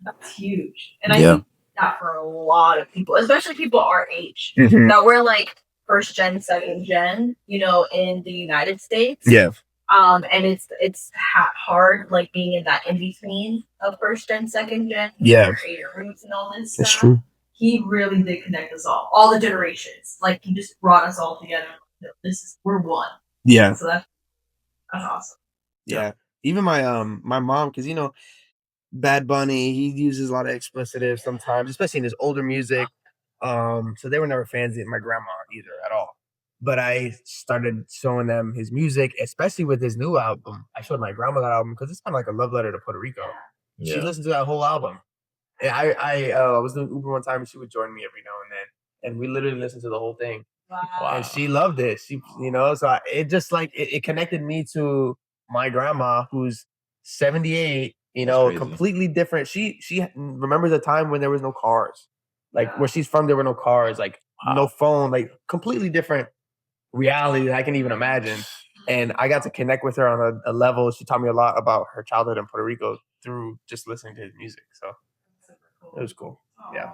That's huge. And I think that for a lot of people, especially people our age, that we're like first gen, second gen, in the United States. Yeah. And it's hard, like being in that in between of first gen, second gen. Yeah. Your roots and all this That's stuff. true. He really did connect us all the generations. Like he just brought us all together. We're one. Yeah. So that's awesome. Yeah. Even my mom, because Bad Bunny, he uses a lot of explicitives sometimes, especially in his older music. So they were never fans of my grandma either at all. But I started showing them his music, especially with his new album. I showed my grandma that album because it's kind of like a love letter to Puerto Rico. Yeah. She listened to that whole album. And I was doing Uber one time, and she would join me every now and then, and we literally listened to the whole thing. Wow. And she loved it. She, so it just like it connected me to my grandma, who's 78. Completely different. She remembers a time when there was no cars. Like where she's from, there were no cars, like no phone, like completely different reality that I can even imagine. And I got to connect with her on a level. She taught me a lot about her childhood in Puerto Rico through just listening to his music. So it was cool. Yeah.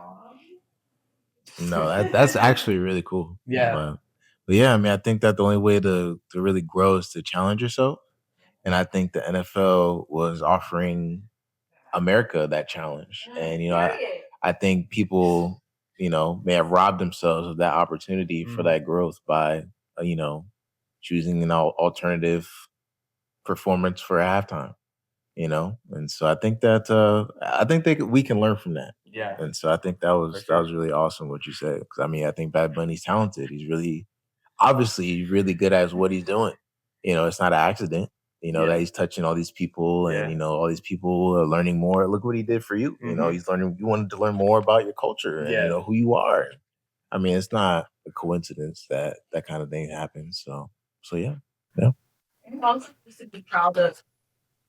No, that's actually really cool. Yeah. But yeah, I mean, I think that the only way to really grow is to challenge yourself. And I think the NFL was offering America that challenge. And, I think people, may have robbed themselves of that opportunity for that growth by, choosing an alternative performance for a halftime, And so I think that, we can learn from that. Yeah. And so I think that was really awesome what you said. Because, I mean, I think Bad Bunny's talented. He's obviously really good at what he's doing. It's not an accident. That he's touching all these people and, all these people are learning more. Look what he did for you. He's learning, you wanted to learn more about your culture and, who you are. I mean, it's not a coincidence that that kind of thing happens. So yeah. Yeah. And also just to be proud of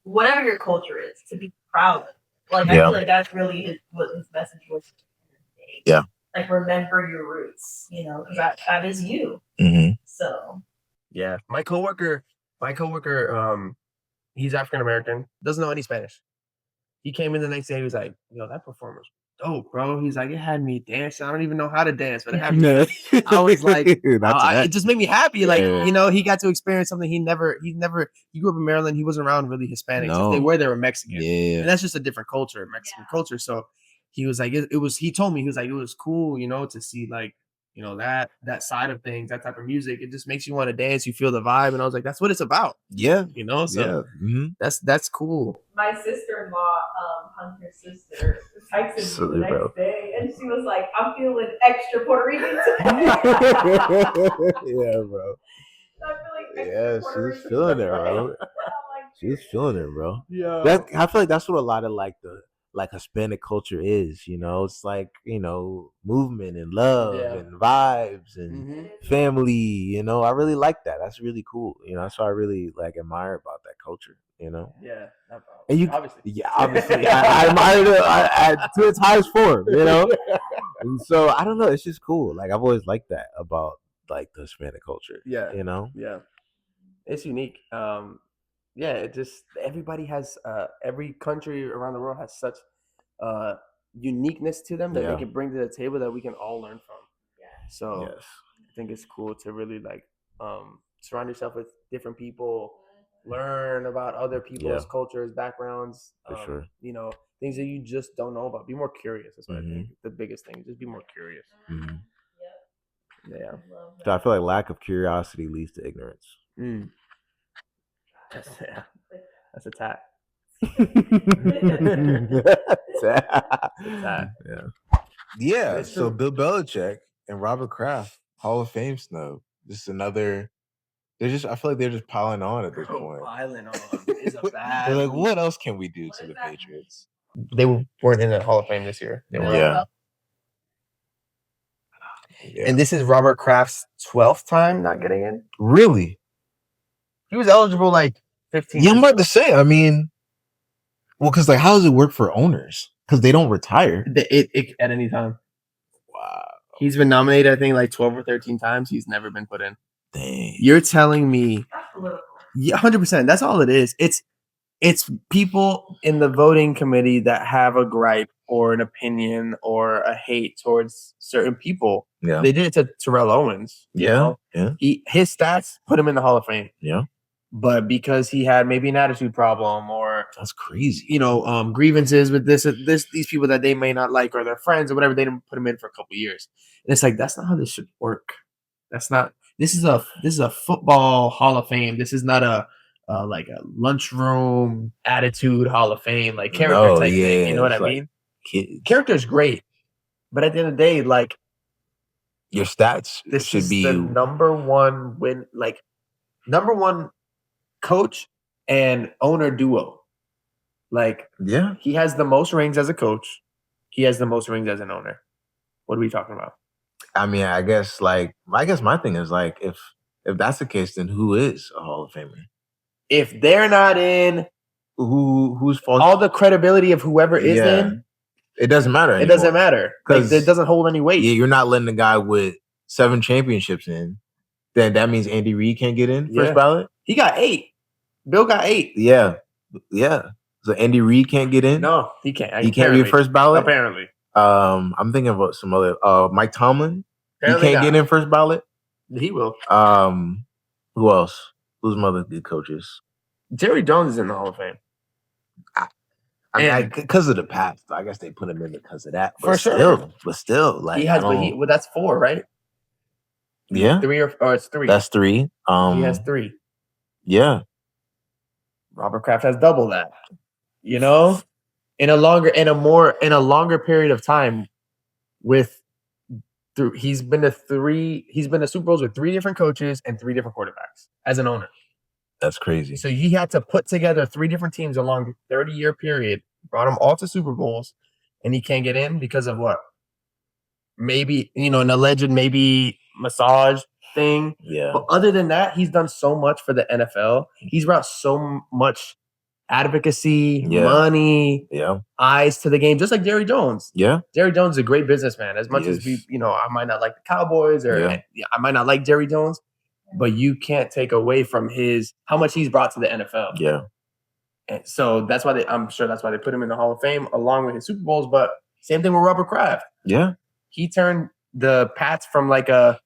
whatever your culture is, to be proud of. Like, I feel like that's really what his message was. Yeah. Like, remember your roots, because that is you. Mm-hmm. So. Yeah. My coworker, he's African American, doesn't know any Spanish. He came in the next day, he was like, that performer's dope, bro. He's like, it had me dancing. I don't even know how to dance, but it had me. I was like, it just made me happy. Like, Yeah. you know, he got to experience something he grew up in Maryland. He wasn't around really Hispanics. No. If they were Mexican. Yeah. And that's just a different culture, Mexican culture. So he was like, he told me, he was like, it was cool, you know, to see like, you know, that side of things, that type of music. It just makes you want to dance. You feel the vibe. And I was like, that's what it's about. Yeah. You know, so that's cool. My sister-in-law, Hunter's sister, texted me the next day, and she was like, "I'm feeling extra Puerto Rican today." Yeah, bro. She's feeling it, bro. She's feeling it, bro. Yeah. I feel like that's what a lot of like the Hispanic culture is, you know. It's like, you know, movement and love and vibes and family, you know. I really like that. That's really cool. You know, that's what I really like admire about that culture, you know. Yeah. And you obviously. I admire it to its highest form, you know. And so I don't know, it's just cool. Like I've always liked that about like the Hispanic culture. Yeah. You know? Yeah. It's unique. Yeah, it just everybody has every country around the world has such uniqueness to them that they can bring to the table that we can all learn from. Yeah. So I think it's cool to really like surround yourself with different people, learn about other people's cultures, backgrounds, for sure. You know, things that you just don't know about. Be more curious. That's what I think. The biggest thing. Just be more curious. Yeah. So I feel like lack of curiosity leads to ignorance. That's a tat. Yeah. So Bill Belichick and Robert Kraft, Hall of Fame snub. Just another. I feel like they're just piling on at this point. Piling on is a bad. They're like, what else can we do to the Patriots? They weren't in the Hall of Fame this year. Yeah. And this is Robert Kraft's 12th time not getting in. Really? He was eligible like 15. Yeah, I'm about to say. I mean, well, because like, how does it work for owners? Because they don't retire. It at any time. Wow. He's been nominated, I think, like 12 or 13 times. He's never been put in. Dang. You're telling me? Yeah, 100%. That's all it is. It's people in the voting committee that have a gripe or an opinion or a hate towards certain people. Yeah. They did it to Terrell Owens. Yeah. Yeah. His stats put him in the Hall of Fame. Yeah. But because he had maybe an attitude problem or that's crazy, you know, grievances with these people that they may not like or their friends or whatever, they didn't put him in for a couple of years. And it's like, that's not how this should work. That's not. This is a football Hall of Fame. This is not a like a lunchroom attitude Hall of Fame, like character type thing. You know what I mean? Character is great, but at the end of the day, like your stats this should be the number one win, like number one coach and owner duo. Like, he has the most rings as a coach. He has the most rings as an owner. What are we talking about? I mean, I guess my thing is like, if that's the case, then who is a Hall of Famer? If they're not in, who's fault? All the credibility of whoever is in, it doesn't matter anymore. It doesn't matter because it doesn't hold any weight. Yeah, you're not letting the guy with 7 championships in. Then that means Andy Reid can't get in first ballot. He got 8. Bill got 8. Yeah. So Andy Reid can't get in. No, he can't. He can't be first ballot. Apparently. I'm thinking about some other. Mike Tomlin. Apparently he can't get in first ballot. He will. Who else? Who's some other good coaches? Jerry Jones is in the Hall of Fame. I mean, because of the past, I guess they put him in because of that. But for sure. But still, like he has. Well, that's 4, right? Yeah, 3 or it's 3. That's 3. He has 3. Yeah. Robert Kraft has double that. You know, in a longer period of time, he's been to Super Bowls with 3 different coaches and 3 different quarterbacks as an owner. That's crazy. So he had to put together 3 different teams along a 30-year period, brought them all to Super Bowls, and he can't get in because of what? Maybe, an alleged massage thing. Yeah. But other than that, he's done so much for the NFL. He's brought so much advocacy, money, eyes to the game, just like Jerry Jones. Yeah. Jerry Jones is a great businessman. As much as I might not like the Cowboys or I might not like Jerry Jones, but you can't take away from how much he's brought to the NFL. Yeah. And so I'm sure that's why they put him in the Hall of Fame along with his Super Bowls. But Same thing with Robert Kraft. Yeah. He turned the Pats from like I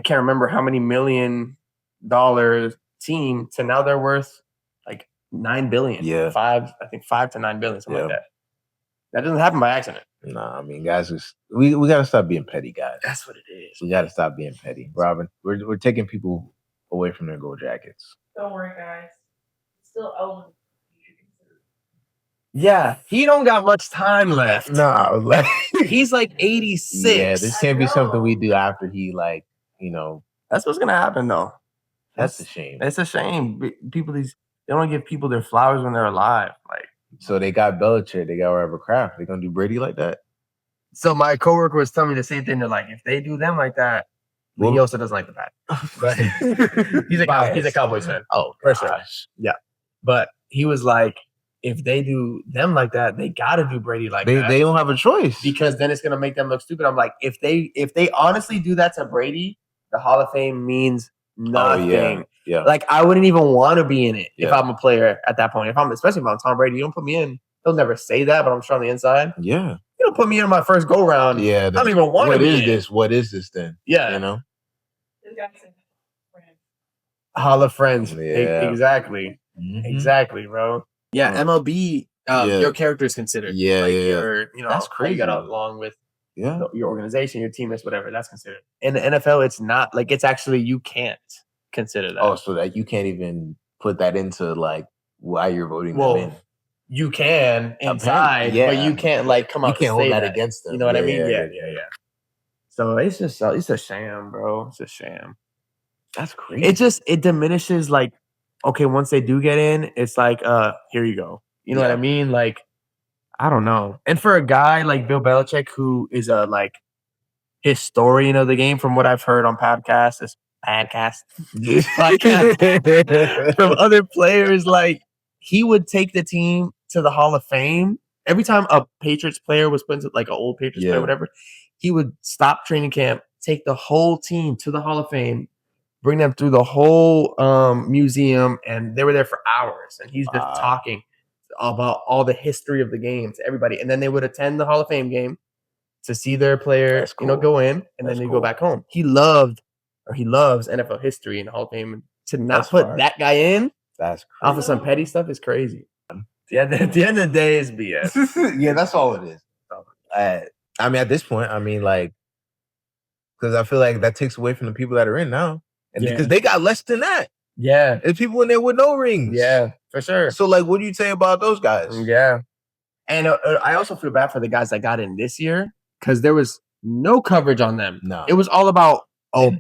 can't remember how many $1 million team to now they're worth like $9 billion. Yeah. $5 to $9 billion, something like that. That doesn't happen by accident. Nah, I mean, guys, we got to stop being petty, guys. That's what it is. We got to stop being petty. Robin, we're taking people away from their gold jackets. Don't worry, guys. Still eligible. Yeah, he don't got much time left. No, he's like 86. Yeah, this can't be something we do after he That's what's gonna happen though. That's a shame. It's a shame. People they don't give people their flowers when they're alive. Like, so they got Belichick, they got Robert Kraft. They gonna do Brady like that? So my coworker was telling me the same thing. They're like, if they do them like that, he also doesn't like the Pats. But he's a Cowboys fan. Oh, for sure. Yeah, but he was like, if they do them like that, they got to do Brady like that. They don't have a choice because then it's gonna make them look stupid. I'm like, if they honestly do that to Brady, the Hall of Fame means nothing. Oh, yeah. Like I wouldn't even want to be in it if I'm a player at that point. Especially if I'm Tom Brady, you don't put me in. He'll never say that, but I'm sure on the inside. Yeah. You don't put me in my first go round. Yeah. I don't even want to be in. This? What is this then? Yeah. You know? Hall of Friends. Yeah. Exactly. Mm-hmm. Exactly, bro. Yeah, MLB, your character is considered. Yeah, That's crazy. You got along with your organization, your teammates, whatever. That's considered. In the NFL, it's not like it's actually you can't consider that. Oh, so that you can't even put that into like why you're voting them in. You can inside, but you can't like come out. You can't hold that that against them. You know what I mean? Yeah. So it's a sham, bro. It's a sham. That's crazy. It diminishes like, okay, once they do get in, it's like, here you go. You know what I mean? Like, I don't know. And for a guy like Bill Belichick, who is a like historian of the game, from what I've heard on podcasts, from other players, like he would take the team to the Hall of Fame. Every time a Patriots player was put into like an old Patriots player, whatever, he would stop training camp, take the whole team to the Hall of Fame, bring them through the whole museum, and they were there for hours. And he's just talking about all the history of the game to everybody. And then they would attend the Hall of Fame game to see their player, go in, and then they go back home. He loves NFL history and Hall of Fame. To not put that guy in, that's crazy. Off of some petty stuff is crazy. Yeah, at the end of the day, it's BS. Yeah, that's all it is. I mean, at this point, like, because I feel like that takes away from the people that are in now. And because they got less than that. Yeah. There's people in there with no rings. Yeah, for sure. So, like, what do you say about those guys? Yeah. And I also feel bad for the guys that got in this year because there was no coverage on them. No. It was all about,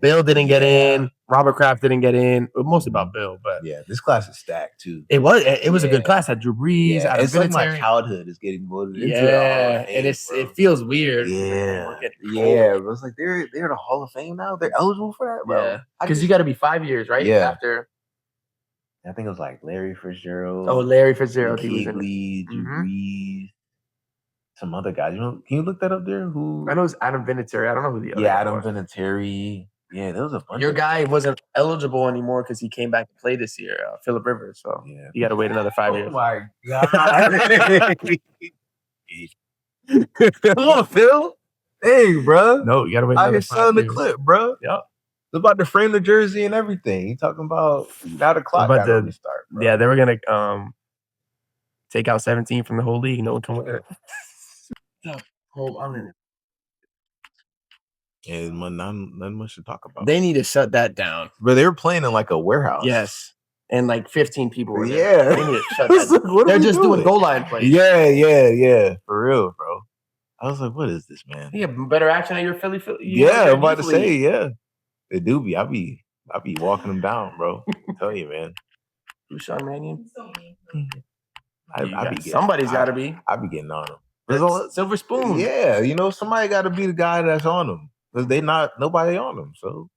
Bill didn't get in. Robert Kraft didn't get in. Mostly about Bill, but yeah, this class is stacked too. It was a good class. Had Drew Brees. Yeah, it's like my childhood is getting voted into. Yeah, and it feels weird. Yeah, yeah. But it's like they're in the Hall of Fame now. They're eligible for that, bro. Yeah, because you got to be 5 years, right? Yeah. After, I think it was like Larry Fitzgerald. Oh, Larry Fitzgerald. Kuechly, Drew Brees. Some other guys. Can you look that up there? Who? I know it's Adam Vinatieri. I don't know who the other. Yeah, Adam Vinatieri. Yeah, there was a bunch. Your guy wasn't eligible anymore because he came back to play this year, Phillip Rivers. So you got to wait another 5 years. Oh my god! Come on, Phil. Hey, bro. No, you got to wait. I just saw the clip, bro. Yep. It's about to frame the jersey and everything. You talking about now the clock got to start, bro. Yeah, they were gonna take out 17 from the whole league. No one come with it. I'm in it. Yeah, nothing much to talk about. They need to shut that down. But they were playing in like a warehouse. Yes. And like 15 people were there. Yeah. They need to shut that down. They're just doing goal line plays. Yeah. For real, bro. I was like, what is this, man? You have better action at your Philly. Yeah, I'm about to say, yeah. They do be. I be walking them down, bro. I tell you, man. Sean Mannion. Somebody's got to be. I be getting on them. Silver spoon. Yeah, somebody got to be the guy that's on them because nobody on them. So,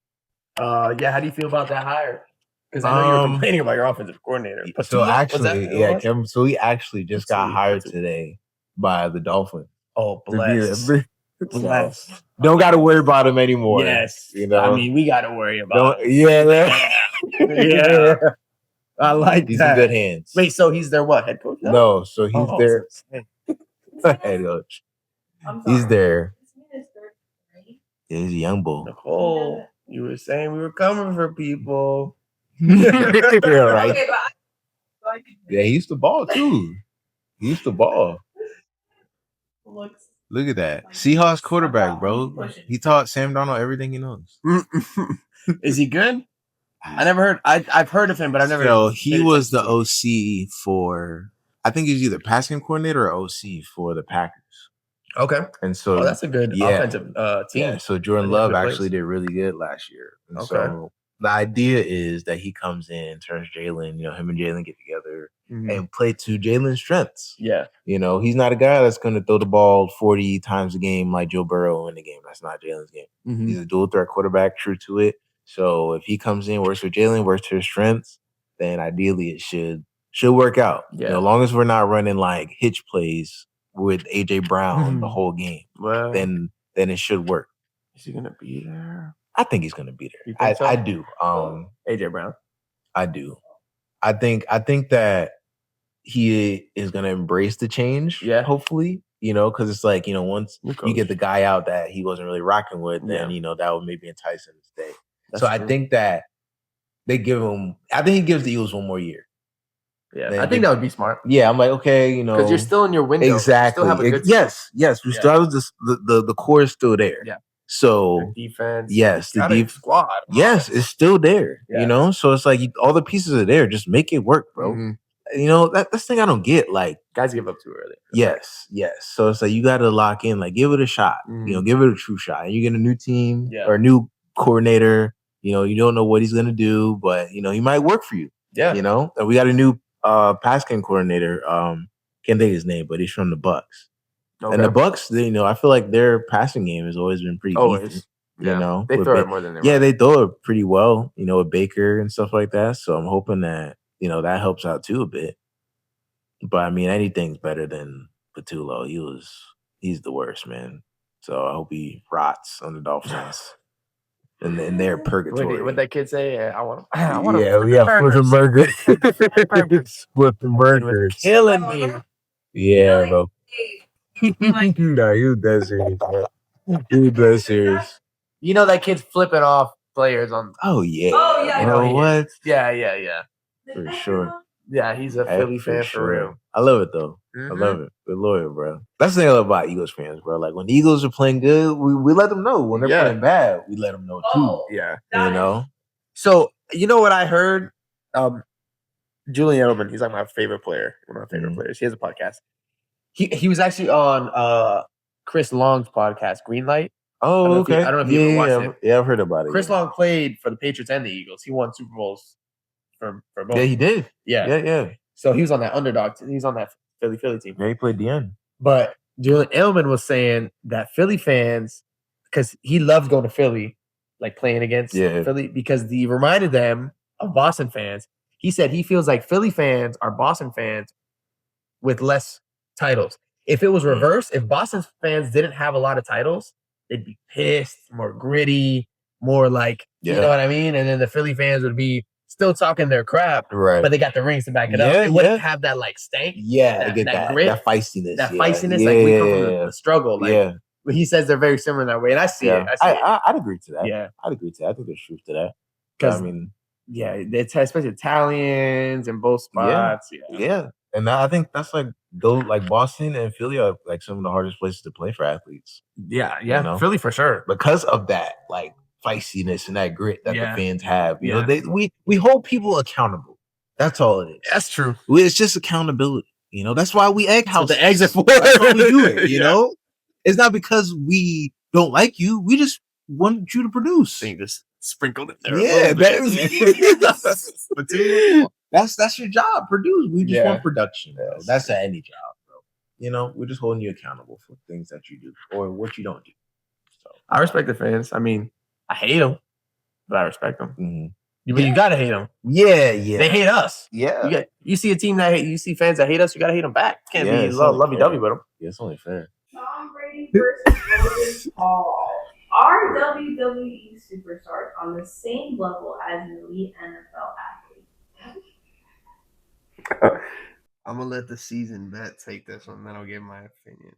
how do you feel about that hire? Because I know you were complaining about your offensive coordinator. So actually, Kevin. So he actually just got hired today by the Dolphins. Oh, bless. Don't got to worry about him anymore. Yes, I mean we got to worry about. Yeah. I like he's that. in good hands. Wait, so he's their what? Head coach? No, so he's their head coach. I'm sorry. He's there. This man is 33. Yeah, he's a young bull. Nicole, you were saying we were coming for people. Yeah, right. Okay, but Yeah, he used to ball too. He used to ball. looks. Look at that. Like, Seahawks quarterback, bro. pushing. He taught Sam Darnold everything he knows. Is he good? I never heard. I've heard of him, but I've never. So he paid was the attention to him. OC for, I think he's either passing coordinator or OC for the Packers. Okay. And so Oh, that's a good yeah. offensive team. Yeah, so Jordan They have Love good actually players. did really good last year. And Okay. so the idea is that he comes in, turns Jalen, him and Jalen get together and play to Jalen's strengths. Yeah. He's not a guy that's going to throw the ball 40 times a game like Joe Burrow in the game. That's not Jalen's game. He's a dual threat quarterback, true to it. So if he comes in, works with Jalen, works to his strengths, then ideally it should work out. Yeah. As long as we're not running like hitch plays with AJ Brown the whole game, Well, then it should work. is he gonna be there? I think he's gonna be there. You think so? I do. AJ Brown. I do. I think that he is gonna embrace the change. Yeah. Hopefully, because it's like once you get the guy out that he wasn't really rocking with, then that would maybe entice him to stay. That's so true. I think that they give him. I think he gives the Eagles one more year. Yeah, I think that would be smart. Yeah, I'm like, okay, because you're still in your window. Exactly. You still have a good yes. We still have the core is still there. Yeah. So defense. yes, the deep squad. Yes, it's still there. Yeah. So it's like all the pieces are there. Just make it work, bro. That's the thing I don't get. Like guys give up too early. Yes. So it's like you got to lock in. Like give it a shot. Give it a true shot. And you get a new team or a new coordinator. You don't know what he's gonna do, but he might work for you. Yeah. And we got a new pass game coordinator. Can't think of his name, but he's from the Bucks. Okay. And the Bucks, I feel like their passing game has always been pretty decent. Yeah. They throw it more than they throw it pretty well. With Baker and stuff like that. So I'm hoping that that helps out too a bit. But I mean, anything's better than Patullo. He's the worst, man. So I hope he rots on the Dolphins. And their purgatory. What that kid say? I want flipping burgers. Flipping burgers. Killing me. Yeah, bro. Nah, you dead serious, bro. You dead serious. That kid's flipping off players on. Oh yeah. Oh yeah. What? Yeah. For sure. Yeah, he's a Philly fan for real. I love it though. I love it. We're loyal, bro. That's the thing I love about Eagles fans, bro. Like when the Eagles are playing good, we let them know. When they're playing bad, we let them know too. Yeah. So you know what I heard? Julian Edelman, he's like my favorite player. One of my favorite players. He has a podcast. He was actually on Chris Long's podcast, Greenlight. Oh, okay. I don't know if you ever watched it. Yeah, I've heard about it. Chris Long played for the Patriots and the Eagles. He won Super Bowls for both. Yeah, he did. Yeah. So he was on that underdog. He's on that Philly team. Yeah, he played the end. But Julian Edelman was saying that Philly fans, because he loves going to Philly, like playing against Philly, because he reminded them of Boston fans. He said he feels like Philly fans are Boston fans with less titles. If it was reversed, if Boston fans didn't have a lot of titles, they'd be pissed, more gritty, more like, you know what I mean? And then the Philly fans would be still talking their crap, right? But they got the rings to back it up. They wouldn't have that like stank. Yeah, I get that grit, that feistiness. Like we come from the struggle. Like, but he says they're very similar in that way, and I see it. I'd agree to that. Yeah, I'd agree to that. I think there's truth to that. Because it's especially Italians in both spots. Yeah. And I think that's like Boston and Philly are like some of the hardest places to play for athletes. Yeah. Philly for sure. Because of that, like feistiness and that grit that the fans have. You know, we hold people accountable. That's all it is. That's true. It's just accountability. That's why we egg house. The eggs are for. That's why we do it. You know, it's not because we don't like you. We just want you to produce. So you just sprinkled it there. Yeah, that's your job. Produce. We just want production. Bro. That's at any job, bro. We're just holding you accountable for things that you do or what you don't do. So I respect the fans. I mean, I hate them, but I respect them. But you gotta hate them. Yeah. They hate us. Yeah. You see a team you see fans that hate us. You gotta hate them back. Can't be lovey-dovey with them. Yeah, it's only fair. Tom Brady versus Logan Paul. Are WWE superstars on the same level as an elite NFL athlete? I'm gonna let the seasoned vet take this one, then I'll give my opinion.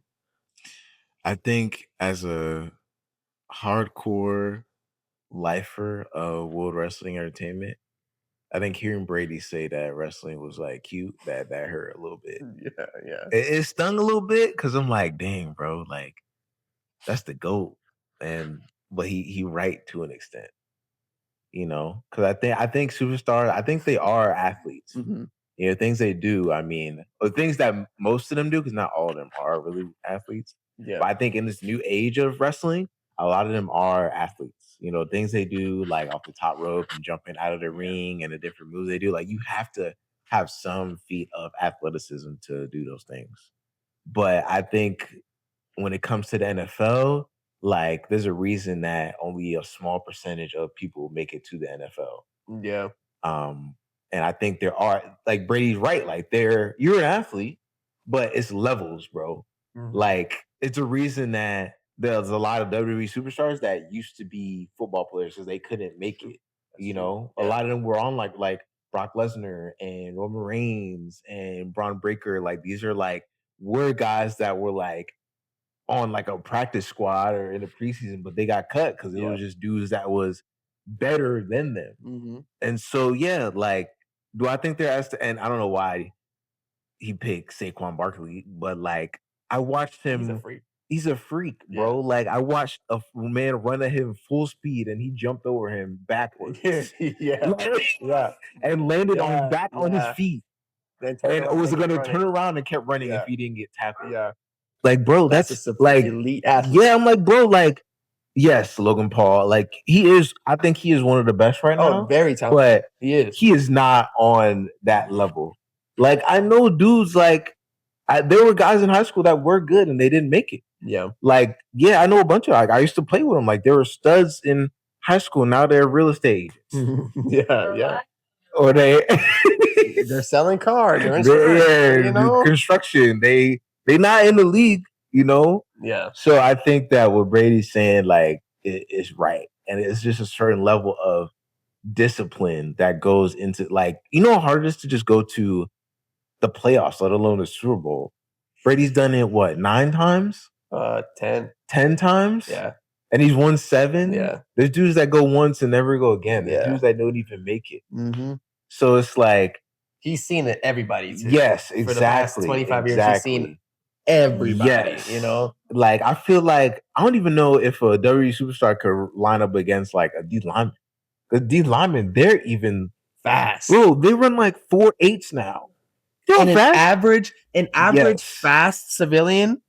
I think as a hardcore lifer of World Wrestling Entertainment, I think hearing Brady say that wrestling was like cute, that hurt a little bit. Yeah. It stung a little bit because I'm like, dang, bro, like that's the GOAT. But he right to an extent, because I think superstars, I think they are athletes. Mm-hmm. Things they do, I mean, or things that most of them do, because not all of them are really athletes. Yeah. But I think in this new age of wrestling, a lot of them are athletes. Things they do like off the top rope and jumping out of the ring and the different moves they do. Like you have to have some feat of athleticism to do those things. But I think when it comes to the NFL, like there's a reason that only a small percentage of people make it to the NFL. Yeah. And I think there are, like Brady's right, like you're an athlete, but it's levels, bro. Mm-hmm. Like it's a reason that there's a lot of WWE superstars that used to be football players because they couldn't make it. A lot of them were on like Brock Lesnar and Roman Reigns and Braun Breaker. Like these are were guys that were like on like a practice squad or in the preseason, but they got cut because it was just dudes that was better than them. Mm-hmm. And so, like, do I think they're and I don't know why he picked Saquon Barkley, but like I watched him. He's a freak, bro. Yeah. Like I watched a man run at him full speed and he jumped over him backwards. And landed on his feet. And was going to turn around and kept running if he didn't get tackled. Yeah. Like, bro, that's like elite athlete. Yeah, I'm like, bro, like, yes, Logan Paul, like he is. I think he is one of the best right now. Oh, very talented. But he is not on that level. Like, I know dudes like there were guys in high school that were good and they didn't make it. Yeah. Like, I know a bunch of I used to play with them. Like, there were studs in high school. Now they're real estate agents. Yeah. Or they're selling cars. They're construction. They're not in the league, Yeah. So I think that what Brady's saying, like, is right. And it's just a certain level of discipline that goes into, like, how hard it is to just go to the playoffs, let alone the Super Bowl. Brady's done it, what, 9 times? 10. 10 times? Yeah. And he's won 7? Yeah. There's dudes that go once and never go again. There's Yeah. dudes that don't even make it. Mm-hmm. So it's like... He's seen it, everybody, too. Yes, exactly. For the past 25 years, he's seen everybody, Like, I feel like, I don't even know if a WWE superstar could line up against, like, a D lineman. The D linemen, they're even fast. Bro, they run like 4.8s now. And an average fast civilian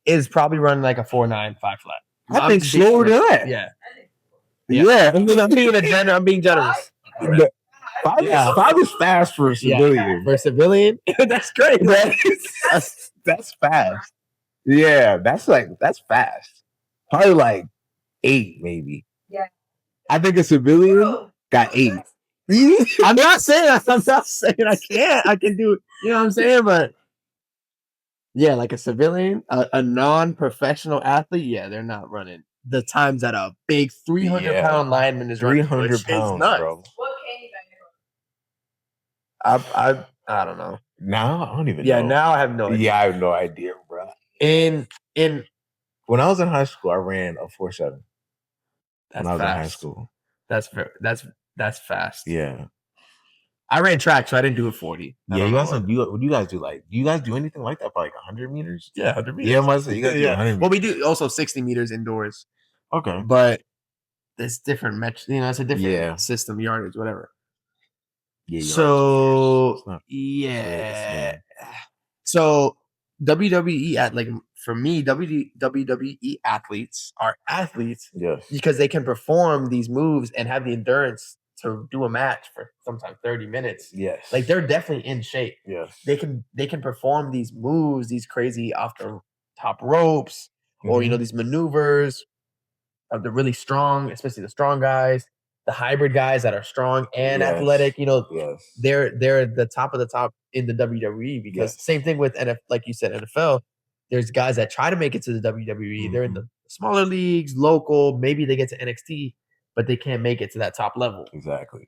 is probably running like a 4.9 5 flat. I think slower than that. Yeah. I'm being generous. 5 is fast for a civilian. For a civilian, that's great. That's fast. Yeah, that's fast. Probably like 8, maybe. Yeah. I think a civilian got 8. I'm not saying I can't. I can do it. You know what I'm saying? But yeah, like a civilian, a non-professional athlete, they're not running the times that a big 300-pound lineman is running. 300 pounds, bro. What can you I don't know. Now I don't even know. Yeah, now I have no idea. Yeah, I have no idea, bro. In when I was in high school, I ran a 4.7. That's when I was fast. in high school. That's fast. Yeah. I ran track, so I didn't do a 40. Yeah, you guys what do you guys do? Like, do you guys do anything like that for like 100 meters? Yeah, 100 meters. Yeah, you guys do 100 meters. Well, we do also 60 meters indoors. Okay. But there's different metrics. It's a different system, yardage, whatever. Yeah. So So WWE for me, WWE athletes are athletes because they can perform these moves and have the endurance to do a match for sometimes 30 minutes. Yes. Like they're definitely in shape. Yes. They can perform these moves, these crazy off the top ropes, or these maneuvers of the really strong, especially the strong guys, the hybrid guys that are strong and athletic. They're the top of the top in the WWE because same thing with like you said, NFL. There's guys that try to make it to the WWE. They're in the smaller leagues, local. Maybe they get to NXT, but they can't make it to that top level. Exactly.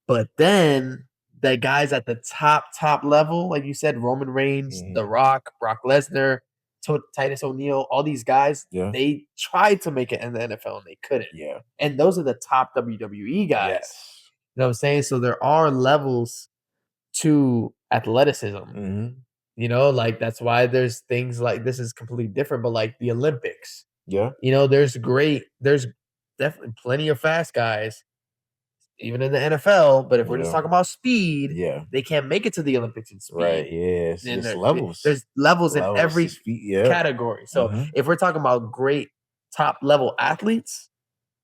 But then the guys at the top level, like you said, Roman Reigns, The Rock, Brock Lesnar, Titus O'Neil, all these guys, they tried to make it in the NFL and they couldn't. Yeah. And those are the top WWE guys. Yes. You know what I'm saying? So there are levels to athleticism. Mm-hmm. You know, like that's why there's things like this is completely different, but like the Olympics. Yeah. You know, there's definitely plenty of fast guys, even in the NFL. But if we're just talking about speed, they can't make it to the Olympics in speed. Right. Yeah. It's levels. There's levels in every category. So if we're talking about great top level athletes,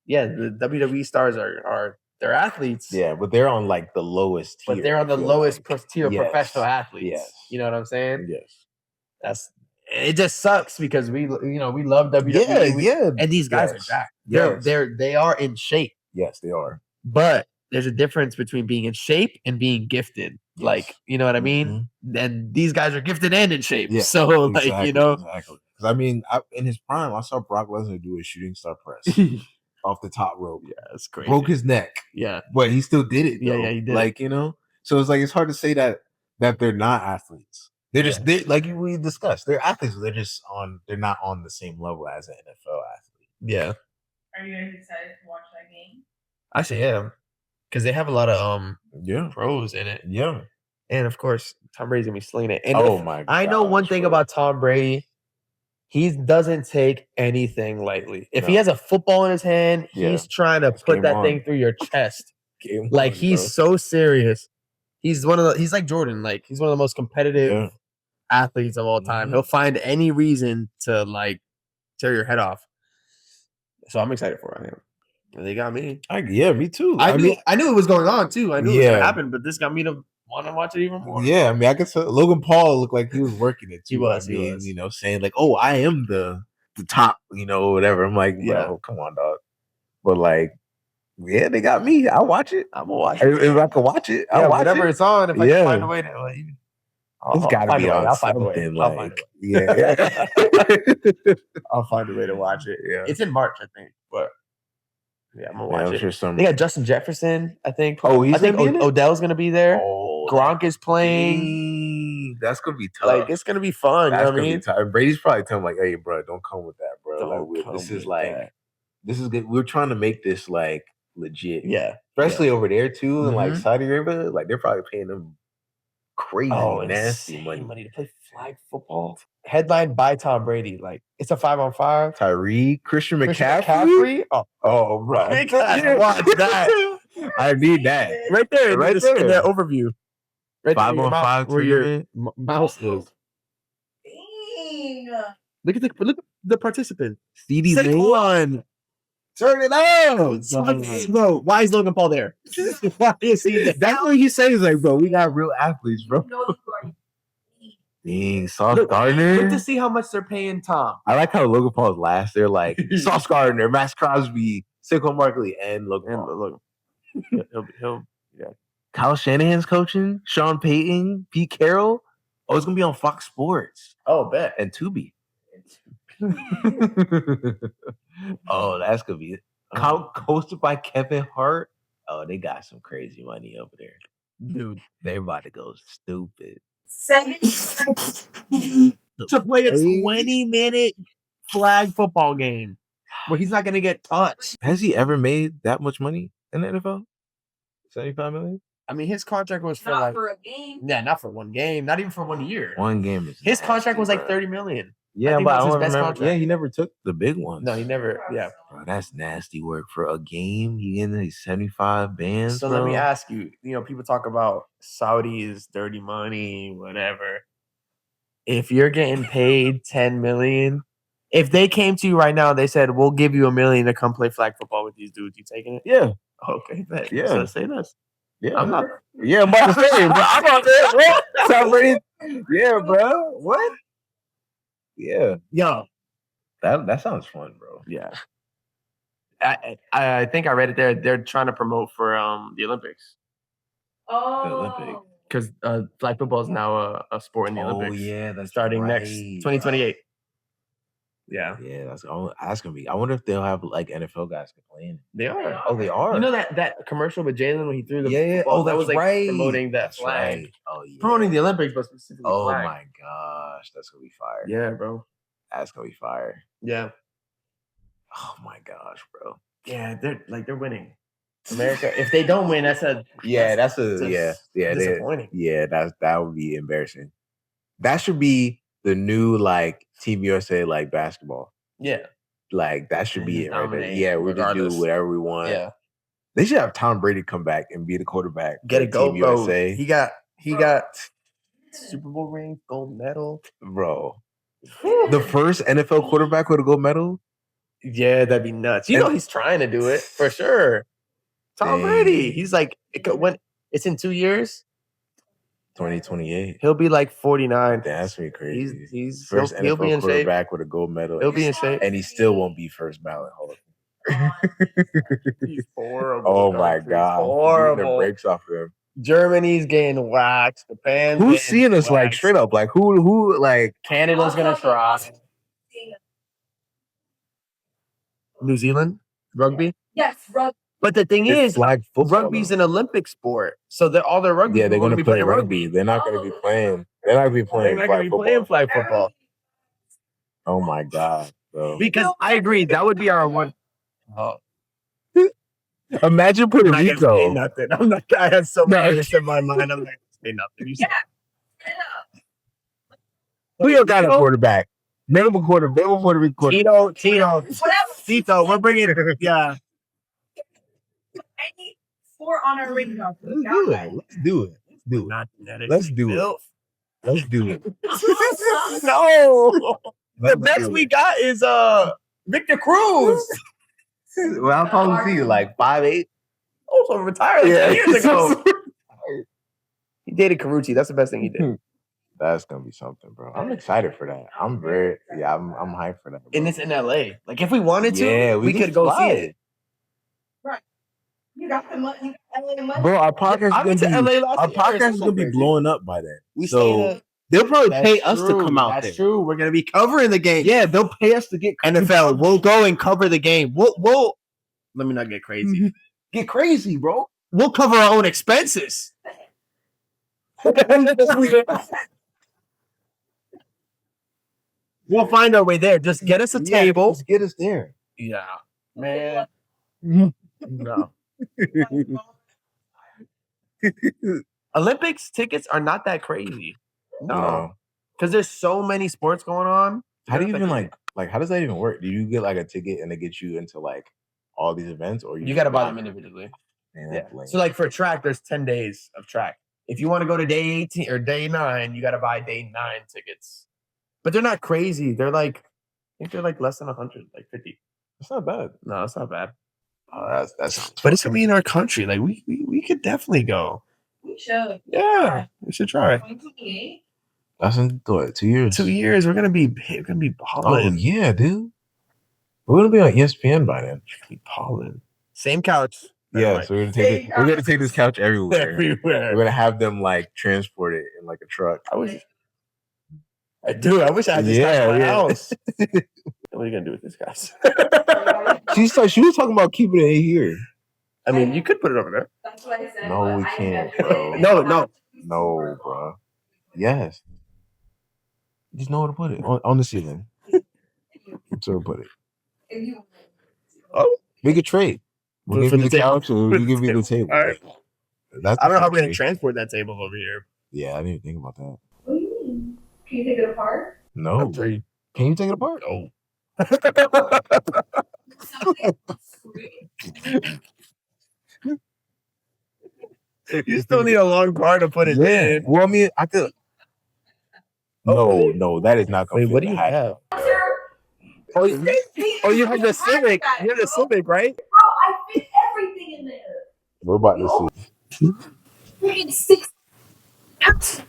the WWE stars are they're athletes. Yeah, but they're on like the lowest tier. But they're on the lowest tier professional athletes. Yes. You know what I'm saying? Yes. It just sucks because we love WWE. And these guys are jacked. They are in shape. Yes, they are. But there's a difference between being in shape and being gifted. Yes. Like, you know what I mean? And these guys are gifted and in shape. Yeah, so exactly, like, you know. Exactly. Because I mean, in his prime, I saw Brock Lesnar do a shooting star press off the top rope. Yeah, that's crazy. Broke his neck. Yeah. But he still did it. Yeah, he did. Like, you know? So it's like it's hard to say that they're not athletes. They're just like we discussed. They're athletes, but they're not on the same level as an NFL athlete. Yeah. Are you guys excited to watch that game? I actually am. Because they have a lot of pros in it. Yeah. And of course, Tom Brady's gonna be slinging it. And my god. I know one thing about Tom Brady. He doesn't take anything lightly. If he has a football in his hand, he's trying to put that thing through your chest. Like he's so serious. He's he's like Jordan. Like he's one of the most competitive athletes of all time. He'll find any reason to like tear your head off. So I'm excited for him. They got me. Me too. I knew it was going on too. I knew it was gonna happen, but this got me to want to watch it even more. Yeah, I mean, I guess Logan Paul looked like he was working it too. He was. You know, saying like, "Oh, I am the top," you know, whatever. I'm like, bro, come on, dog. But like, they got me. I'll watch it. I'm gonna watch it if I can watch it. I'll watch whatever it. It's on. If I can find a way to, like, it's gotta be on something. Like, I'll find a way to watch it. Yeah, it's in March, I think, but. Yeah, I'm gonna watch it. Sure they got Justin Jefferson, I think. I think Odell's gonna be there. Gronk is playing. That's gonna be tough. Like it's gonna be fun. You know what I mean? Brady's probably telling him like, "Hey, bro, don't come with that, bro. This is good. We're trying to make this like legit. Yeah, especially over there too, and like Saudi Arabia. Like they're probably paying them crazy, nasty money to play flag football. Headlined by Tom Brady. Like it's a 5-on-5. Tyreek, Christian McCaffrey. Oh, bro. Watch that. I need that. Right there. In that overview. Right 5-on-5 where your mouse is. Dang. Look at the participant. CD Lamb. Turn it up. Bro, why is Logan Paul there? Why is he there? That's what he says. Like, bro, we got real athletes, bro. Dang, Sauce Gardner. Look to see how much they're paying Tom. I like how Logan Paul's last. They're like Sauce Gardner, Max Crosby, Saquon Barkley, and Logan Paul. He'll Kyle Shanahan's coaching, Sean Payton, Pete Carroll. Oh, it's gonna be on Fox Sports. Oh, bet. And Tubi. Oh, that's gonna be hosted by Kevin Hart. Oh, they got some crazy money over there, dude. They're about to go stupid. 7 to play a 20-minute flag football game where he's not going to get touched. Has he ever made that much money in the NFL? 75 million? I mean, his contract was for not for a game. Yeah, not for one game. Not even for 1 year. One game is his contract was like 30 million. Yeah, but I don't remember. Yeah, he never took the big ones. No, he never. Yeah, bro, that's nasty work for a game. He in these 75 bands. So let me ask you. You know, people talk about Saudis, dirty money, whatever. If you're getting paid 10 million, if they came to you right now, they said, "We'll give you $1 million to come play flag football with these dudes," you taking it? Yeah. Okay. Bet. Yeah. So say this. Yeah, I'm not. Yeah, I'm about to say, bro. I'm about to say, yeah, bro. What? Yeah. Yo. That sounds fun, bro. Yeah. I think I read it there. They're trying to promote for the Olympics. Oh. The Olympics. Because flag football is now a sport in the Olympics. Oh, yeah. That's starting next 2028. Yeah. Yeah, that's gonna be. I wonder if they'll have like NFL guys can play in it. They are. Oh, they are. You know that commercial with Jalen when he threw the ball? Oh, that was like promoting that flag. Right. Oh, yeah. Promoting the Olympics, but specifically Oh flag. my gosh, that's gonna be fire. Yeah, bro. That's gonna be fire. Yeah. Oh my gosh, bro. Yeah, they're winning. America, if they don't win, that's disappointing. That would be embarrassing. That should be the new like Team USA like basketball. Yeah. Like that should be it right there. Dominate Yeah, we just do regardless. whatever we want. Yeah. They should have Tom Brady come back and be the quarterback. Get for a gold Team USA. He got Super Bowl ring, gold medal. Bro. The first NFL quarterback with a gold medal? Yeah, that'd be nuts. You know he's trying to do it for sure. Tom Brady. He's like when it's in 2 years. 2028. He'll be like 49. That's me crazy. He's first he'll NFL be in shape. quarterback with a gold medal. He'll be in shape. And he still won't be first ballot Hall of Fame. He's horrible. Oh my god. Horrible. The breaks off of him. Germany's getting waxed. Japan's Who's getting seeing us like waxed. straight up? Like who like Canada's gonna try. New Zealand rugby. Yes, rugby. But the thing it's is, flag football? rugby's an Olympic sport, so all their rugby. Yeah, they're people gonna be play playing rugby. They're not gonna be playing. They're not gonna be They're playing. not gonna be playing flag football Oh my god, bro! because I agree that would be our one. Oh, Imagine Puerto I'm not gonna say Rico. nothing. I'm not. I have so much in my mind. I'm not gonna say nothing. You said- Who you got a quarterback? Name a Puerto Rico quarterback. Tito, Tito. We're bringing. Yeah. I need 4 on our radio. Let's do it. Let's do it. Not genetically Let's do it. built. Let's do it. No, the best we got is Victor Cruz. Well, how tall is he? Like 5'8"? Also retired like 10 years ago. He dated Carucci. That's the best thing he did. That's gonna be something, bro. I'm excited for that. I'm hyped for that. Bro. And it's in LA. Like if we wanted to, Yeah, we can could go fly. see it. You got the money. LA money. Bro, our podcast I went is to gonna be LA last our year. podcast It's is so gonna be crazy. blowing up by then. We So they'll probably That's pay us to true. come out That's there. true. We're gonna be covering the game. Yeah, they'll pay us to get NFL. We'll go and cover the game. We'll let me not get crazy. get crazy, bro. We'll cover our own expenses. We'll find our way there. Just get us a table. Just get us there. Yeah, man. No. Olympics tickets are not that crazy. No, because there's so many sports going on. How do you even like how does that even work? Do you get like a ticket and they get you into like all these events, or You got to buy them individually. Man, Yeah. that's lame. So like for track, there's 10 days of track. If you want to go to day 18 or day 9, you got to buy day 9 tickets. But they're not crazy. They're like, I think they're like less than 100, like 50. It's not bad. No, it's not bad. That's But it's gonna be in our country. Like we could definitely go. We should. Yeah, we should try. 2028. that's in what, 2 years. 2 years, we're gonna be Oh balling. yeah, dude. We're gonna be on ESPN by then. Be balling. Same couch. Yeah, so we're gonna take this couch everywhere. Everywhere. We're gonna have them like transport it in like a truck. I wish I do. I wish I had this couch in my Yeah. house. What are you gonna do with this, guys? She was talking about keeping it here. I mean, you could put it over there. That's what I said. No, but we I can't, invented bro. it. No. No, bro. Yes. Just know where to put it on the ceiling. That's where to put it. If you- We could trade. We'll give For you the the table. couch, or we'll give you the table. All right. That's I don't know how the we're gonna trade. transport that table over here. Yeah, I didn't even think about that. What do you mean? Can you take it apart? No. Three. Can you take it apart? Oh. You still need a long car to put it in. Well, I mean, I could. No, that is not. Wait, what do you have? Oh, you have the Civic. You have the Civic, right? Bro, I fit everything in there. We're about to see. Freaking 6 ounces,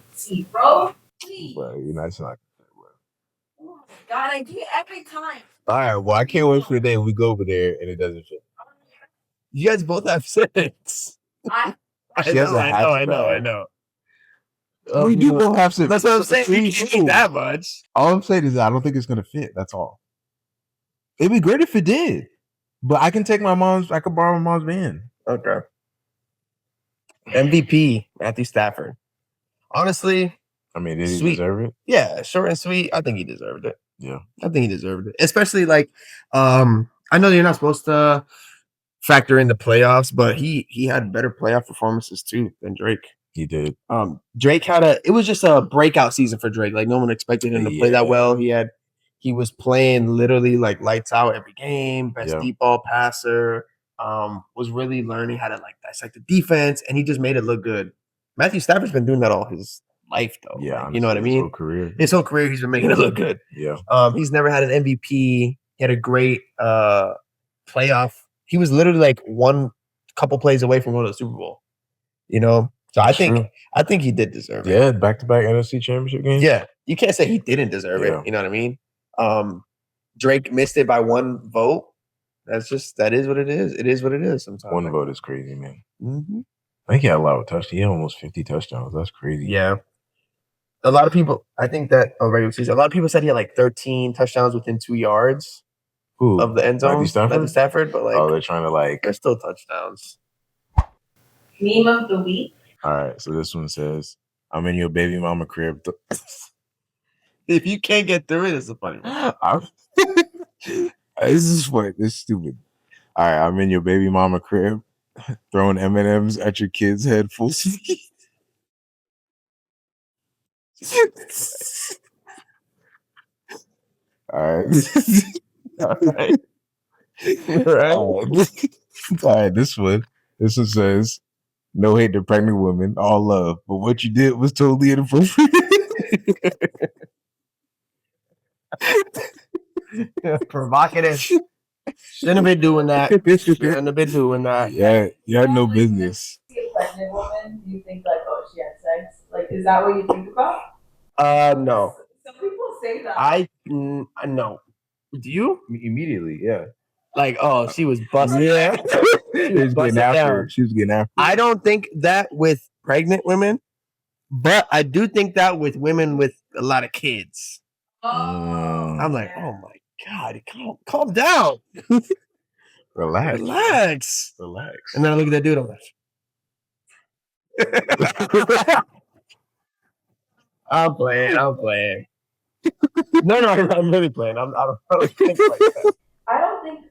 bro. Please. Bro, you're not. Oh my God, I do it every time. All right. Well, I can't wait for the day we go over there and it doesn't fit. You guys both have Civics. I She has a I hatchback. know. We do both have some. That's what I'm saying. You can't eat that much. All I'm saying is that I don't think it's gonna fit. That's all. It'd be great if it did, but I can take my mom's. I could borrow my mom's van. Okay. MVP, Matthew Stafford. Honestly, I mean, did he Sweet. deserve it? yeah, short and sweet. I think he deserved it. Yeah. I think he deserved it. Especially like, I know you're not supposed to factor in the playoffs, but he had better playoff performances too than Drake. He did. Drake it was just a breakout season for Drake. Like no one expected him to play that well. He was playing literally like lights out every game, best deep ball passer, was really learning how to like dissect the defense, and he just made it look good. Matthew Stafford's been doing that all his life though. Yeah, like, you know what I mean? His whole career he's been making it look good. Yeah. He's never had an MVP. He had a great playoff. He was literally like one couple plays away from going to the Super Bowl. You know? So I think he did deserve it. Yeah, back-to-back NFC championship games. Yeah. You can't say he didn't deserve it. You know what I mean? Drake missed it by one vote. That is what it is. It is what it is sometimes. One vote is crazy, man. Mm-hmm. I think he had a lot of touchdowns. He had almost 50 touchdowns. That's crazy. Yeah. A lot of people, I think that regular season, a lot of people said he had like 13 touchdowns within 2 yards of the end zone. Matthew Stafford, but like, they're trying to like, they're still touchdowns. Meme of the week. All right, so this one says, "I'm in your baby mama crib." If you can't get through it, it's a funny one. This is funny. This is stupid. All right, I'm in your baby mama crib, throwing M&Ms at your kid's head full speed. All right. All right. All right. This one says, "No hate to pregnant women, all love, but what you did was totally inappropriate." Provocative. Shouldn't have been doing that. Shouldn't have been doing that. Yeah, you had no business. A pregnant woman, do you think like, oh, she had sex? Like, is that what you think about? No. Some people say that. No. Do you? Immediately, yeah. Like, oh, she was busted. Yeah. She was getting after. I don't think that with pregnant women, but I do think that with women with a lot of kids. I'm like, oh my God, calm down. Relax. And then I look at that dude, I'm like, I'm playing. No, I'm really playing. I don't really think like that. I don't think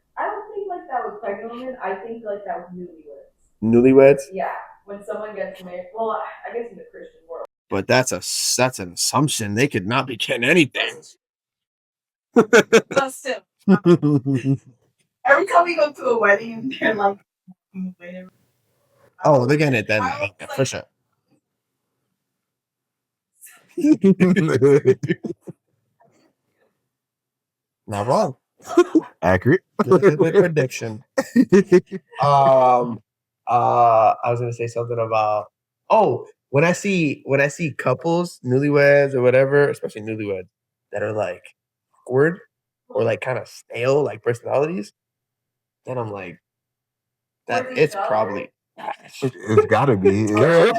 like that with pregnant women. I think like that with newlyweds. Newlyweds? Yeah. When someone gets married, well, I guess in the Christian world. But that's an assumption. They could not be getting anything. But still. Every time we go to a wedding, they're like, oh, they're getting it then. Yeah, for sure. Not wrong. Accurate. Good prediction. I was gonna say something about when I see couples, newlyweds or whatever, especially newlyweds, that are like awkward or like kind of stale, like personalities, then I'm like, that it's probably it's gotta be. Yeah,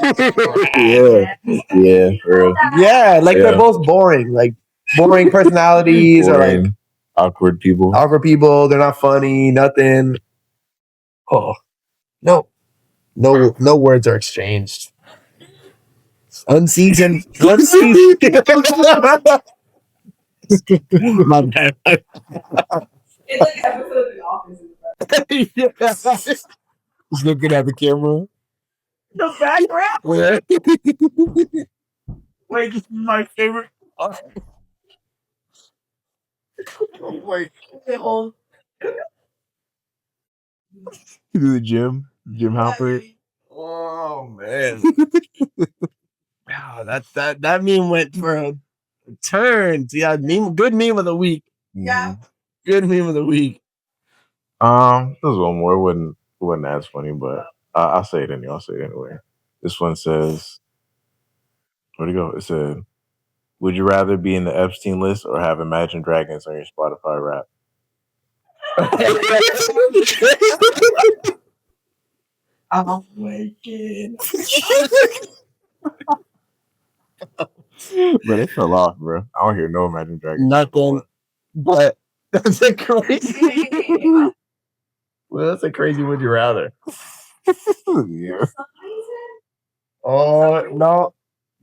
for real. Yeah, like they're both boring, like boring personalities or like awkward people. They're not funny, nothing. Oh, no words are exchanged. Unseasoned. It's like an episode of The Office. Just looking at the camera. The background. Wait, this is my favorite. Wait, to the gym Hopper. Oh man. Wow, that meme went for a turn. Yeah, good meme of the week. Yeah. Good meme of the week. There's one more. It wasn't as funny, but I'll say it anyway. This one says, where'd it go? It said, "Would you rather be in the Epstein list or have Imagine Dragons on your Spotify rap?" I'm waking. But it fell off, bro. I don't hear no Imagine Dragons. Nothing. But that's a crazy. Well, that's a crazy would you rather. Yeah. Oh no.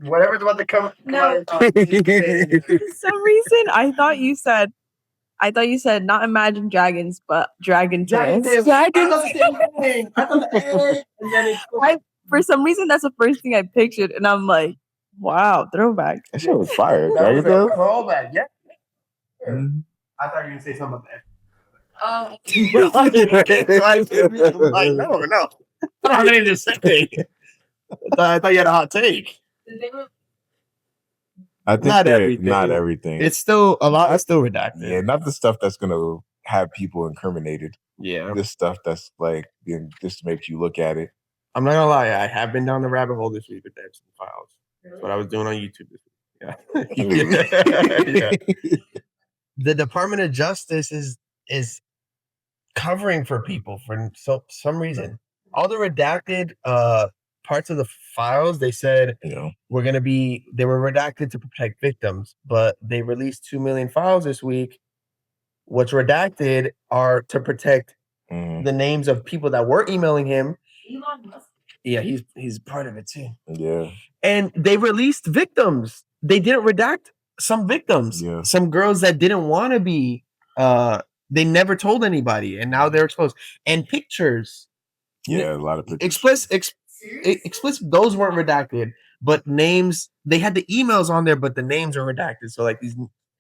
Whatever's about to come. No. out, For some reason, I thought you said not Imagine Dragons, but Dragon Tales. For some reason, that's the first thing I pictured, and I'm like, wow, throwback. That shit was fire. That was Dragon a Tales? throwback. Yeah. Mhm. I thought you were gonna say something about that. Oh, Like, no. I don't have anything to say. I thought you had a hot take. I think Not not everything. not everything. It's still a lot. It's still redacted. Yeah, not the stuff that's gonna have people incriminated. Yeah. This stuff that's like just to make you look at it. I'm not gonna lie. I have been down the rabbit hole this week with the Epstein files. That's what I was doing on YouTube this week. Yeah. Yeah. The Department of Justice is covering for people for some reason. All the redacted parts of the files, they said You know, they were redacted to protect victims, but they released 2 million files this week. What's redacted are to protect the names of people that were emailing him. Elon Musk. Yeah, he's part of it too. yeah. And they released victims. They didn't redact some victims. Yeah. Some girls that didn't want to be they never told anybody, and now they're exposed. And pictures. Yeah, a lot of pictures. Explicit, those weren't redacted, but names, they had the emails on there, but the names are redacted. So like these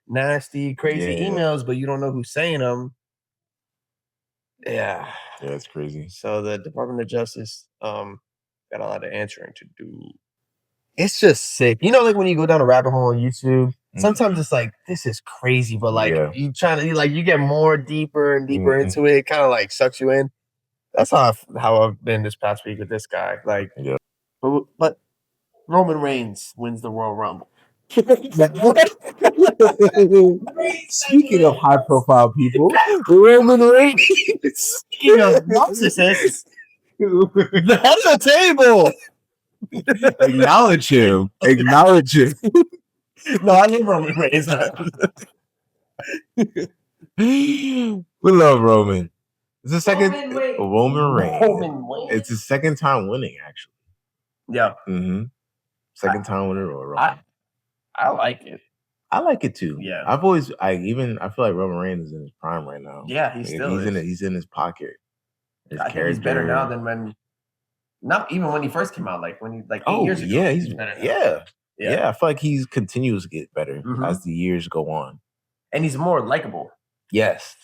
nasty, crazy emails, but you don't know who's saying them. Yeah. Yeah, it's crazy. So the Department of Justice got a lot of answering to do. It's just sick. You know, like when you go down a rabbit hole on YouTube, sometimes it's like, this is crazy, but like you get more deeper and deeper into it. It kind of like sucks you in. That's how I've been this past week with this guy. Like, but Roman Reigns wins the Royal Rumble. Speaking of high profile people, Roman Reigns. Speaking of narcissists, the head of the table. Acknowledge him. Acknowledge him. No, I love Roman Reigns. We love Roman. It's the second Roman Reigns. It's his second time winning, actually. Yeah. Second time winning Roman. I like it. I like it too. Yeah. I feel like Roman Reigns is in his prime right now. Yeah, he's in his pocket. I think he's better now than not even when he first came out, like when he 8 years ago. Yeah, he's better now. Yeah, I feel like he's continues to get better as the years go on. And he's more likable. Yes.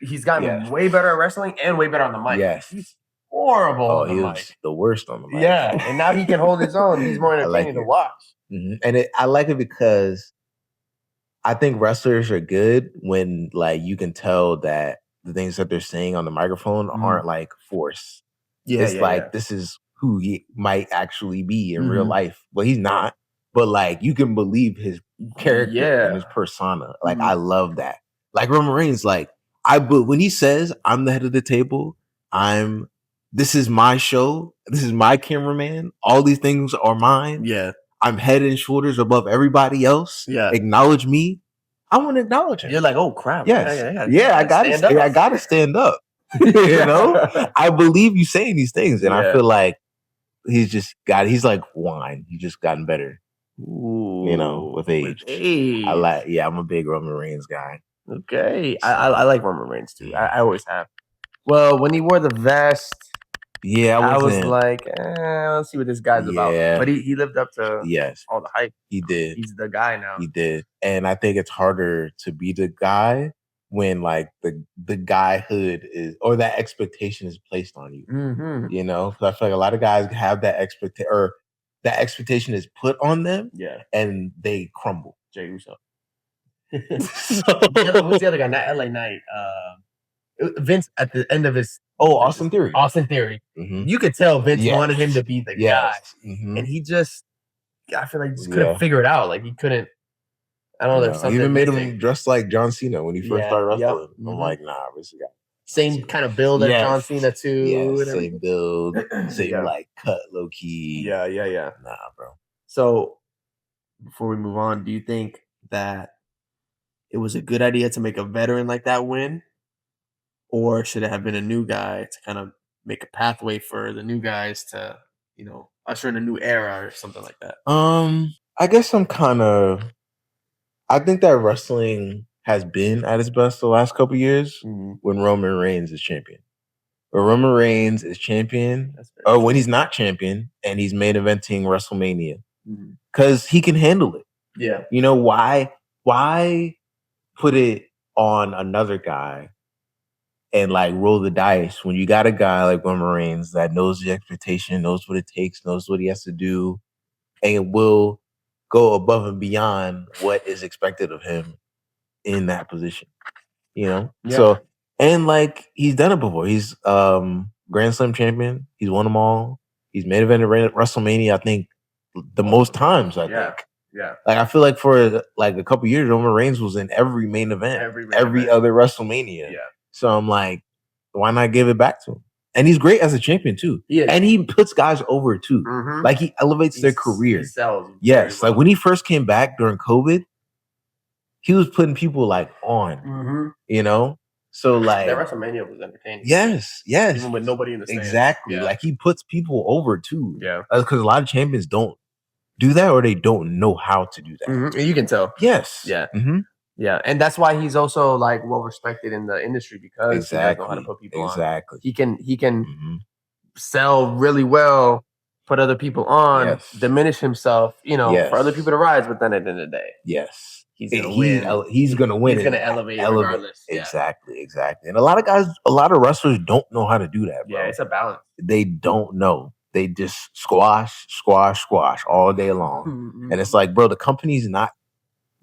He's gotten way better at wrestling and way better on the mic. Yes. He's horrible on the he mic. was the worst on the mic. Yeah, and now he can hold his own. He's more entertaining to watch. And I like it because I think wrestlers are good when like you can tell that the things that they're saying on the microphone aren't like forced. It's this is who he might actually be in real life. Well, he's not, but like you can believe his character and his persona. Like I love that. Like Roman Reigns, but when he says I'm the head of the table, this is my show, this is my cameraman, all these things are mine. Yeah. I'm head and shoulders above everybody else. Yeah. Acknowledge me. I want to acknowledge him. You're like, oh crap. Yes. I gotta stand up. You know? I believe you saying these things. And I feel like he's like wine. He's just gotten better. Ooh, you know, with age. I'm a big Roman Reigns guy. Okay. I like Roman Reigns too. I always have. Well, when he wore the vest, I was like, let's see what this guy's about. But he lived up to all the hype. He did. He's the guy now. He did. And I think it's harder to be the guy when like the guyhood is, or that expectation is placed on you. You know, because I feel like a lot of guys have that expectation, or that expectation is put on them. Yeah. And they crumble. Jey Uso. What's the other guy? Not LA Knight. Vince at the end of his Austin Theory. You could tell Vince wanted him to be the guy, and he just, I feel like, just couldn't figure it out. Like he couldn't. I don't know. There's something. He even made him dress like John Cena when he first started wrestling. I'm like, nah, this guy. Same kind of build as John Cena too. Yeah, same build, same like cut, low key. Yeah. Nah, bro. So before we move on, do you think that it was a good idea to make a veteran like that win? Or should it have been a new guy to kind of make a pathway for the new guys to usher in a new era or something like that? I guess I think that wrestling has been at its best the last couple years when Roman Reigns is champion. When Roman Reigns is champion, or when he's not champion and he's main eventing WrestleMania, because he can handle it. Yeah. Why put it on another guy and like roll the dice when you got a guy like Roman Reigns that knows the expectation, knows what it takes, knows what he has to do, and will go above and beyond what is expected of him in that position. Yeah. So, and like he's done it before. He's Grand Slam champion. He's won them all. He's main evented WrestleMania, I think, the most times, I think. Yeah. Like I feel like for like a couple years, Roman Reigns was in every main event, every other WrestleMania. Yeah. So I'm like, why not give it back to him? And he's great as a champion too. Yeah. And he puts guys over too. Like he elevates their career. He sells. Yes. Like when he first came back during COVID, he was putting people like on, So like that WrestleMania was entertaining. Yes. Even with nobody in the stands. Exactly. Yeah. Like he puts people over too. Yeah. Because a lot of champions don't do that or they don't know how to do that. And you can tell. Yes. Yeah. Yeah. And that's why he's also like well respected in the industry because he does know how to put people on. He can sell really well, put other people on, diminish himself, for other people to rise, but then at the end of the day. Yes. He's gonna win. He's gonna win. He's gonna elevate regardless. Exactly. And a lot of wrestlers don't know how to do that, bro. Yeah, it's a balance. They don't know. They just squash all day long. And it's like, bro, the company's not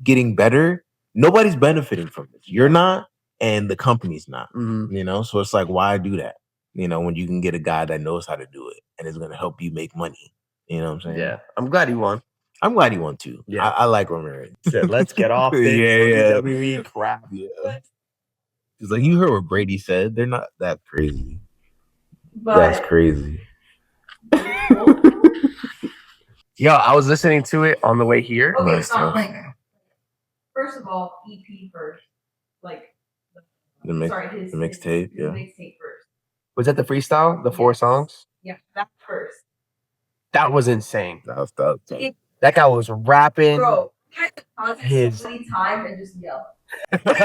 getting better. Nobody's benefiting from this. You're not, and the company's not. So it's like, why do that? When you can get a guy that knows how to do it and is gonna help you make money. You know what I'm saying? Yeah. I'm glad he won. I'm glad he won too. Yeah. I like Roman Reigns. Let's get off this WWE crap. Yeah. It's like you heard what Brady said. They're not that crazy. But that's crazy. Yo, I was listening to it on the way here. Okay, stop playing. First of all, EP first. Like the mixtape. Yeah. Mixtape first. Was that the freestyle? The 4 songs? Yeah, that first. That was insane. That was tough. That guy was rapping. Bro, his so many times and just yell. And then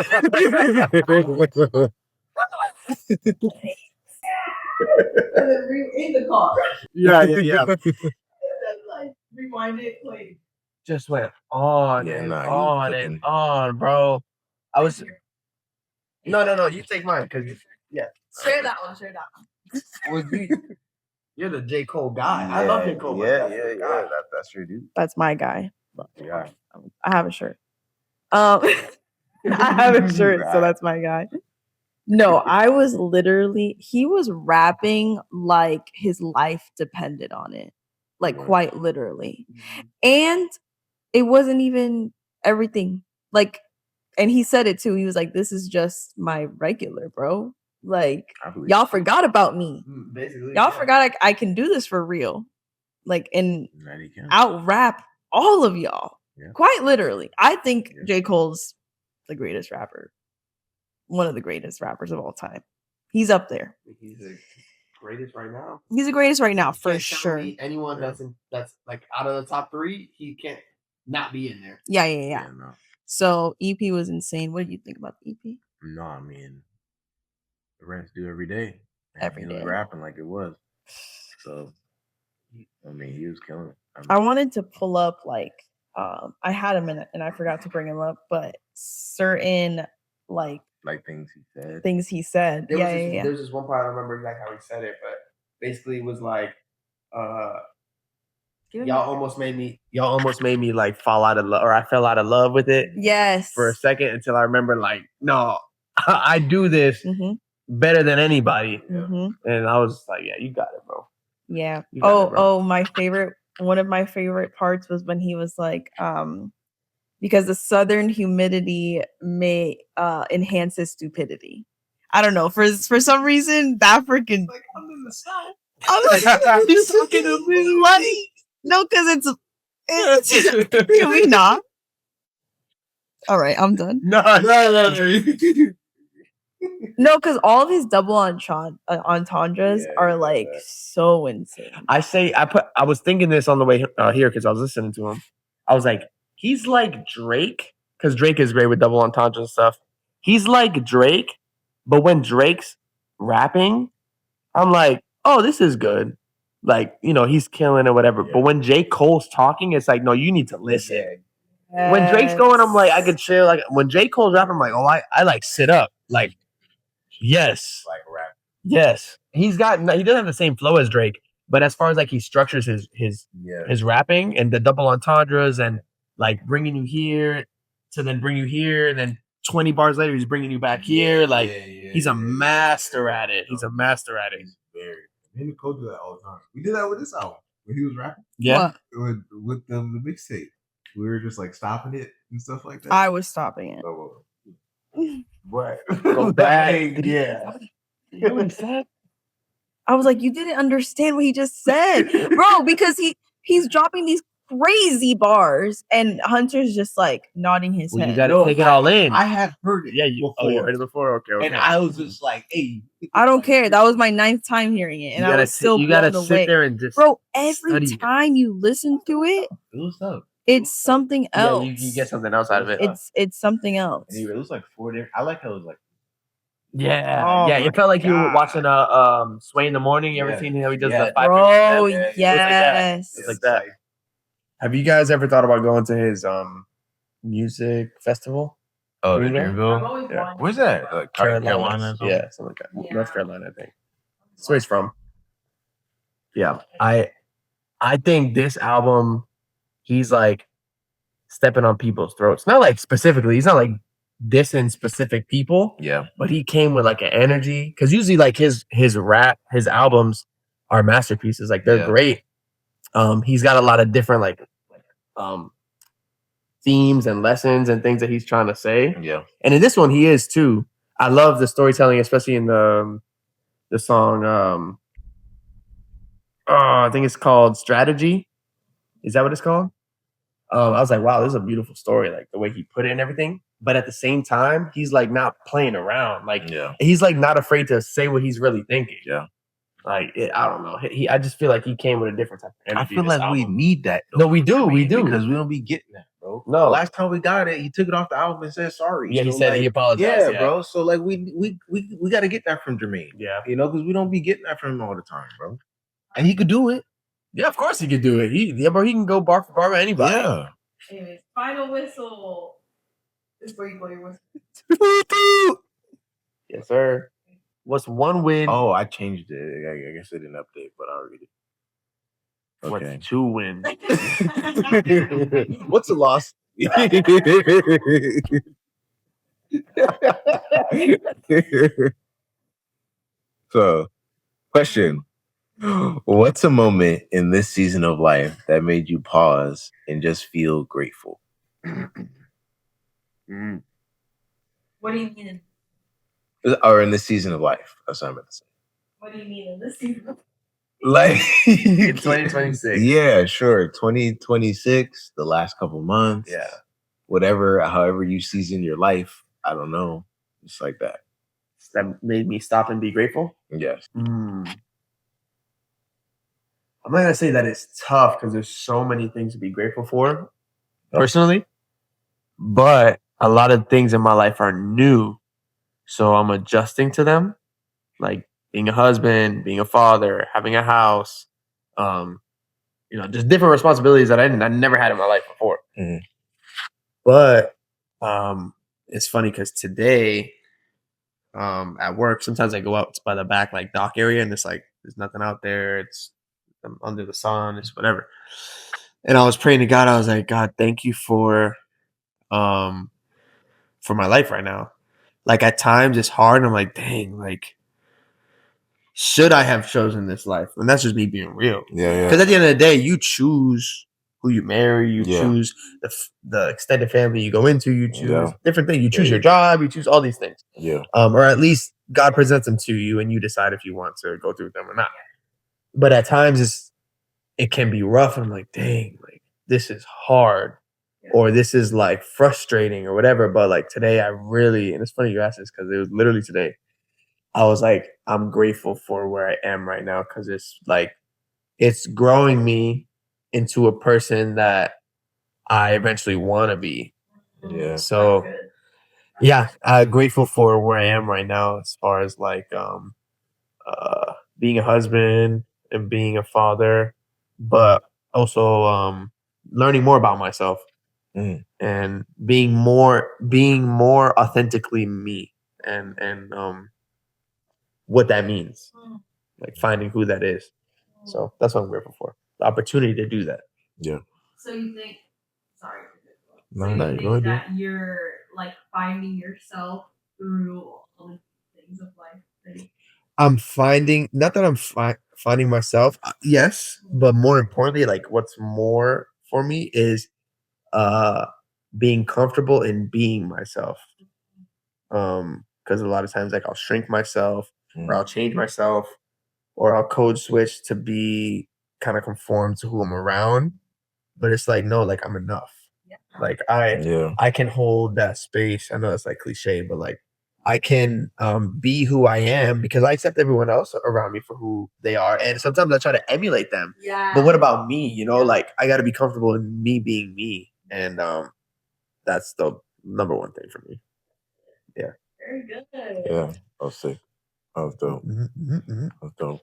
in the car. Yeah. Like, rewind it, play. Just went on and on, bro. I was. No. You take mine because Share that one. You're the J. Cole guy. I love J. Cole. Yeah. That's your dude. That's my guy. Yeah. I have a shirt. I have a shirt, so that's my guy. No, he was rapping like his life depended on it. Like quite literally. And it wasn't even everything. Like, and he said it too. He was like, this is just my regular, bro. Like, y'all forgot about me. Basically, y'all forgot I can do this for real. Like, and out rap all of y'all. Yeah. Quite literally. I think J. Cole's the greatest rapper. One of the greatest rappers of all time. He's up there. He's the greatest right now. He's the greatest right now, for sure. Anyone that's like out of the top 3, he can't not be in there. Yeah. No. So EP was insane. What did you think about the EP? No, I mean, the Rants do every day. Every day. He was rapping like it was. So, I mean, he was killing it. I wanted to pull up I had a minute and I forgot to bring him up, but certain like things he said. There's this one part I don't remember exactly how he said it, but basically it was like y'all almost made me like fall out of love, or I fell out of love with it. Yes. For a second until I remember like, no, I do this better than anybody. And I was like, yeah, you got it, bro. Yeah. One of my favorite parts was when he was like, because the southern humidity may enhance his stupidity. I don't know. For some reason, that freaking like I'm in the south. You're talking to me, money. No, because it's can we not? All right, I'm done. No. No, because all of his double entendres are like so insane. I was thinking this on the way here because I was listening to him. I was like, he's like Drake, because Drake is great with double entendres and stuff. He's like Drake, but when Drake's rapping, I'm like, oh, this is good. Like, he's killing or whatever. Yeah. But when J. Cole's talking, it's like, no, you need to listen. When Drake's going, I'm like, I could chill. Like when J. Cole's rapping, I'm like, oh, I like sit up. Like, yes. Like rap. Yes. He doesn't have the same flow as Drake, but as far as like he structures his rapping and the double entendres and like bringing you here to then bring you here and then 20 bars later he's bringing you back here. Like he's a master at it. He's a master at it. Me and Nicole do that all the time. We did that with this album when he was rapping. Yeah. With the mixtape. We were just like stopping it and stuff like that. I was stopping it. What? Go back. Yeah. You know what he said? I was like, you didn't understand what he just said, bro, because he's dropping these crazy bars and Hunter's just like nodding his head. You gotta take it all in. I have heard it. Yeah, you heard it before. Okay. And I was just like, hey. I don't care. That was my 9th time hearing it, and I was still you gotta blown sit away. there and just bro. Every time you listen to it, it's something else. Yeah, you get something else out of it. It's something else. And it was like 4 different. I like how it was like. Yeah, it felt like you were watching Sway in the Morning. You ever seen how he does the 5 bro? minutes? Yes, it's like that. Have you guys ever thought about going to his music festival? Oh, the I've Dreamville. always wanted Where's to. that? Like Carolina. Or something? Yeah, something like that. Yeah. North Carolina, I think. That's where he's from. Yeah, I think this album, he's like stepping on people's throats. Not like specifically. He's not like dissing specific people. Yeah. But he came with like an energy, because usually like his albums are masterpieces. Like they're great. He's got a lot of different like themes and lessons and things that he's trying to say. Yeah. And in this one, he is too. I love the storytelling, especially in the song. I think it's called Strategy. Is that what it's called? I was like, wow, this is a beautiful story. Like the way he put it and everything. But at the same time, he's like not playing around. Like he's like not afraid to say what he's really thinking. Yeah. Like I don't know. I just feel like he came with a different type of energy. I feel like we need that. Though. No, we do. We do. Because we don't be getting that, bro. No. Last time we got it, he took it off the album and said sorry. Yeah, he so said like, he apologized. Yeah, bro. So like we got to get that from Jermaine. Yeah. You know, because we don't be getting that from him all the time, bro. And he could do it. Yeah, of course he could do it. Bro, he can go bar for bar with anybody. Yeah. Anyways, final whistle. This is where you blow your whistle. Yes, sir. What's one win? Oh, I changed it. I guess it didn't update, but I'll read it. Okay. What's 2 wins? What's a loss? So, question. What's a moment in this season of life that made you pause and just feel grateful? What do you mean? Or in this season of life? That's what I meant to say. What do you mean in this season? Like in 2026. Yeah, sure. 2026, the last couple months. Yeah. Whatever, however you season your life. I don't know. It's like that. That made me stop and be grateful? Yes. I'm not going to say that it's tough because there's so many things to be grateful for personally. But a lot of things in my life are new. So I'm adjusting to them. Like being a husband, being a father, having a house, just different responsibilities that I never had in my life before. Mm-hmm. But it's funny because today at work, sometimes I go out by the back like dock area and it's like there's nothing out there. It's under the sun, it's whatever. And I was praying to God. I was like, God, thank you for my life right now. Like at times it's hard. And I'm like, dang, like, should I have chosen this life? And that's just me being real. Yeah. Because at the end of the day, you choose who you marry. You choose the extended family you go into. You choose different things. You choose your job. You choose all these things. Yeah. Or at least God presents them to you and you decide if you want to go through them or not. But at times it can be rough. And I'm like, dang, like this is hard. or this is like frustrating or whatever. But like today, and it's funny you asked this because it was literally today. I was like, I'm grateful for where I am right now because it's like, it's growing me into a person that I eventually want to be. Yeah. So, yeah, grateful for where I am right now as far as like being a husband and being a father, but also learning more about myself and being more authentically me and what that means, like finding who that is. So that's what I'm grateful for, the opportunity to do that. Yeah. So you think? Sorry. No, So you no, think go ahead, that you're like finding yourself through all the things of life? I'm finding, not that I'm finding myself, yes, but more importantly, like what's more for me is being comfortable in being myself. Because a lot of times, like I'll shrink myself, or I'll change myself, or I'll code switch to be kind of conform to who I'm around. But it's like, no, like I'm enough. Like I can hold that space. I know that's like cliche, but like I can be who I am because I accept everyone else around me for who they are. And sometimes I try to emulate them. Yeah. But what about me? You know, like I gotta be comfortable in me being me. And that's the number one thing for me. Yeah. Very good. Yeah. I'll say. That was dope. That was dope.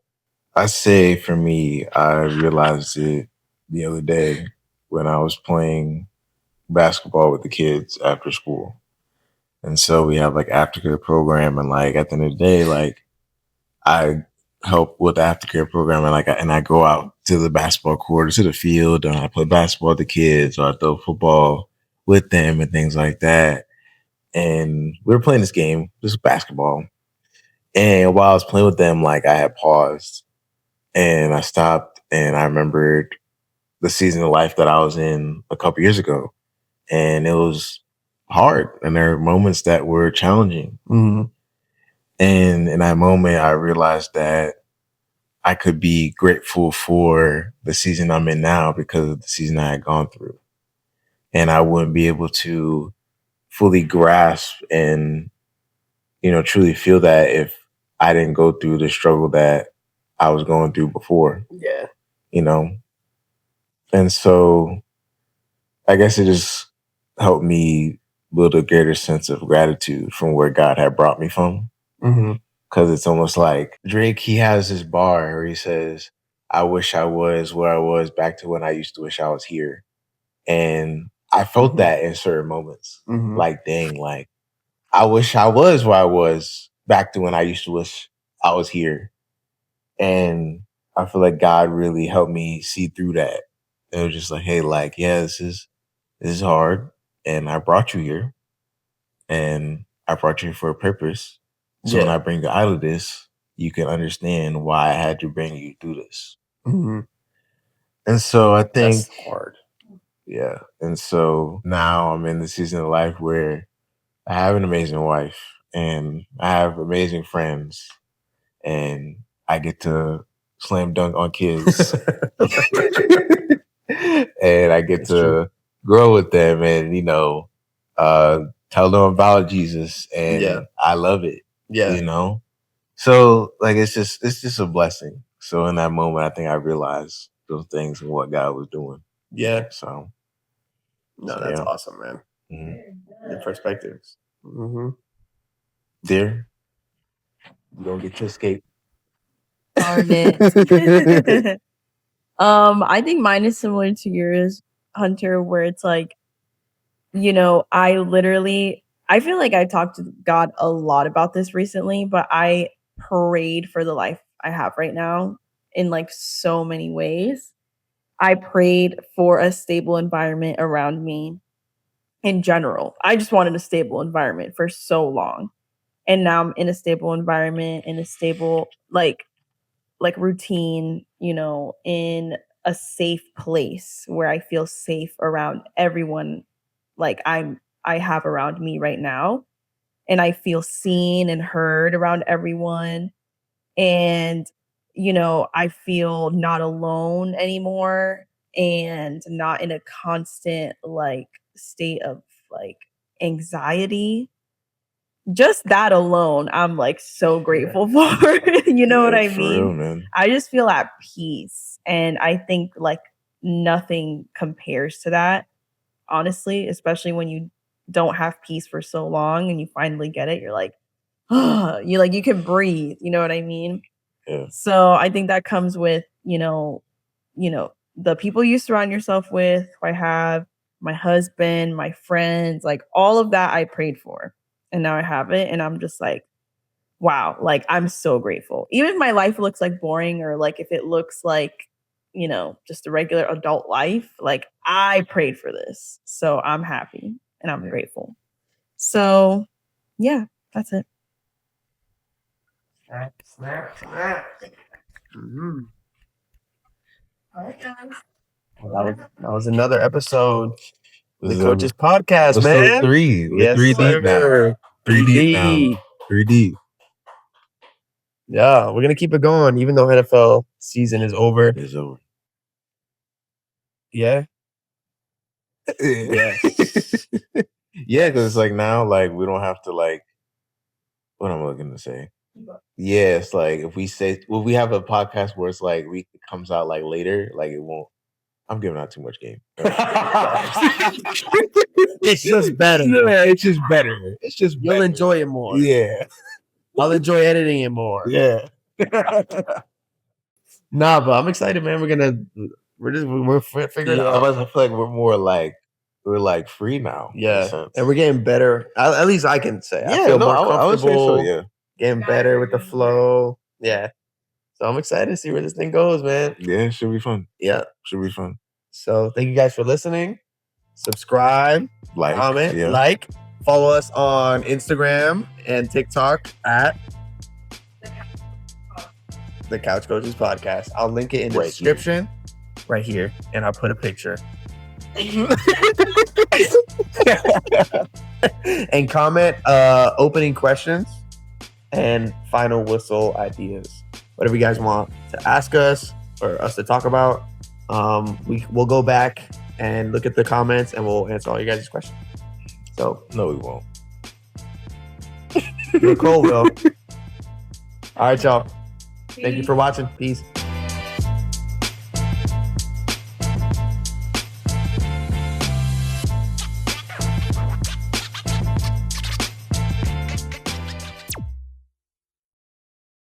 I say for me, I realized it the other day when I was playing basketball with the kids after school. And so we have like aftercare program, and like at the end of the day, like I help with the aftercare program, and I go out to the basketball court or to the field, and I play basketball with the kids, or I throw football with them and things like that. And we were playing this game, this basketball. And while I was playing with them, like I had paused and I stopped and I remembered the season of life that I was in a couple years ago. And it was hard. And there were moments that were challenging. And in that moment, I realized that I could be grateful for the season I'm in now because of the season I had gone through. And I wouldn't be able to fully grasp and, truly feel that if I didn't go through the struggle that I was going through before. Yeah. And so I guess it just helped me build a greater sense of gratitude from where God had brought me from. Because it's almost like Drake, he has this bar where he says, I wish I was where I was back to when I used to wish I was here. And I felt that in certain moments. Like, dang, like, I wish I was where I was back to when I used to wish I was here. And I feel like God really helped me see through that. It was just like, hey, like, yeah, this is hard. And I brought you here. And I brought you here for a purpose. So when I bring you out of this, you can understand why I had to bring you through this. And so I think that's hard. Yeah. And so now I'm in the season of life where I have an amazing wife and I have amazing friends and I get to slam dunk on kids. And I get to grow with them and, tell them about Jesus. And I love it. Yeah. So like it's just a blessing. So in that moment, I think I realized those things and what God was doing. Yeah. So no, that's awesome, man. The perspectives. There, you don't get to escape. Darn it. I think mine is similar to yours, Hunter, where it's like, I feel like I talked to God a lot about this recently, but I prayed for the life I have right now in like so many ways. I prayed for a stable environment around me in general. I just wanted a stable environment for so long. And now I'm in a stable environment, in a stable like routine, in a safe place where I feel safe around everyone I have around me right now. And I feel seen and heard around everyone. And, I feel not alone anymore and not in a constant state of like anxiety, just that alone, I'm like so grateful for. You know what I for mean? real, man. I just feel at peace. And I think like nothing compares to that, honestly, especially when you don't have peace for so long and you finally get it. You're like, oh, you can breathe. You know what I mean? Yeah. So I think that comes with, the people you surround yourself with. I have my husband, my friends, like all of that I prayed for. And now I have it. And I'm just like, wow, like I'm so grateful. Even if my life looks like boring or like if it looks like, just a regular adult life, like I prayed for this. So I'm happy and I'm grateful. So yeah, that's it. Snap. All right, guys. Well, that was another episode of This the is Coaches Podcast, episode man. 3. We're Yes, 3 deep now. sir. 3 deep now. 3 deep. Yeah, we're gonna keep it going, even though NFL season is over. It's over. Yeah. Yeah. Yeah, because it's like now, like we don't have to like. What am I looking to say? Yeah, it's like if we we have a podcast where it's like it comes out like later, like it won't. I'm giving out too much game. It's just better. Yeah, it's just better. It's just You'll better. enjoy it more. Yeah. I'll enjoy editing it more. Yeah. Nah, but I'm excited, man. We're figuring it out. I feel like we're like free now. in a Yeah, sense. and we're getting better. At least I can say. I Yeah, feel no, more I would say so. comfortable. Yeah. Getting better with the flow. Yeah. So I'm excited to see where this thing goes, man. Yeah, it should be fun. Yeah. Should be fun. So thank you guys for listening. Subscribe, Like, comment, yeah. like. Follow us on Instagram and TikTok at the Couch Coaches Podcast. I'll link it in the Right here. description right here, and I'll put a picture. And comment opening questions and final whistle ideas. Whatever you guys want to ask us or us to talk about. We'll go back and look at the comments and we'll answer all you guys' questions. So No, we won't. Nicole will. All right, y'all. Thank you for watching. Peace.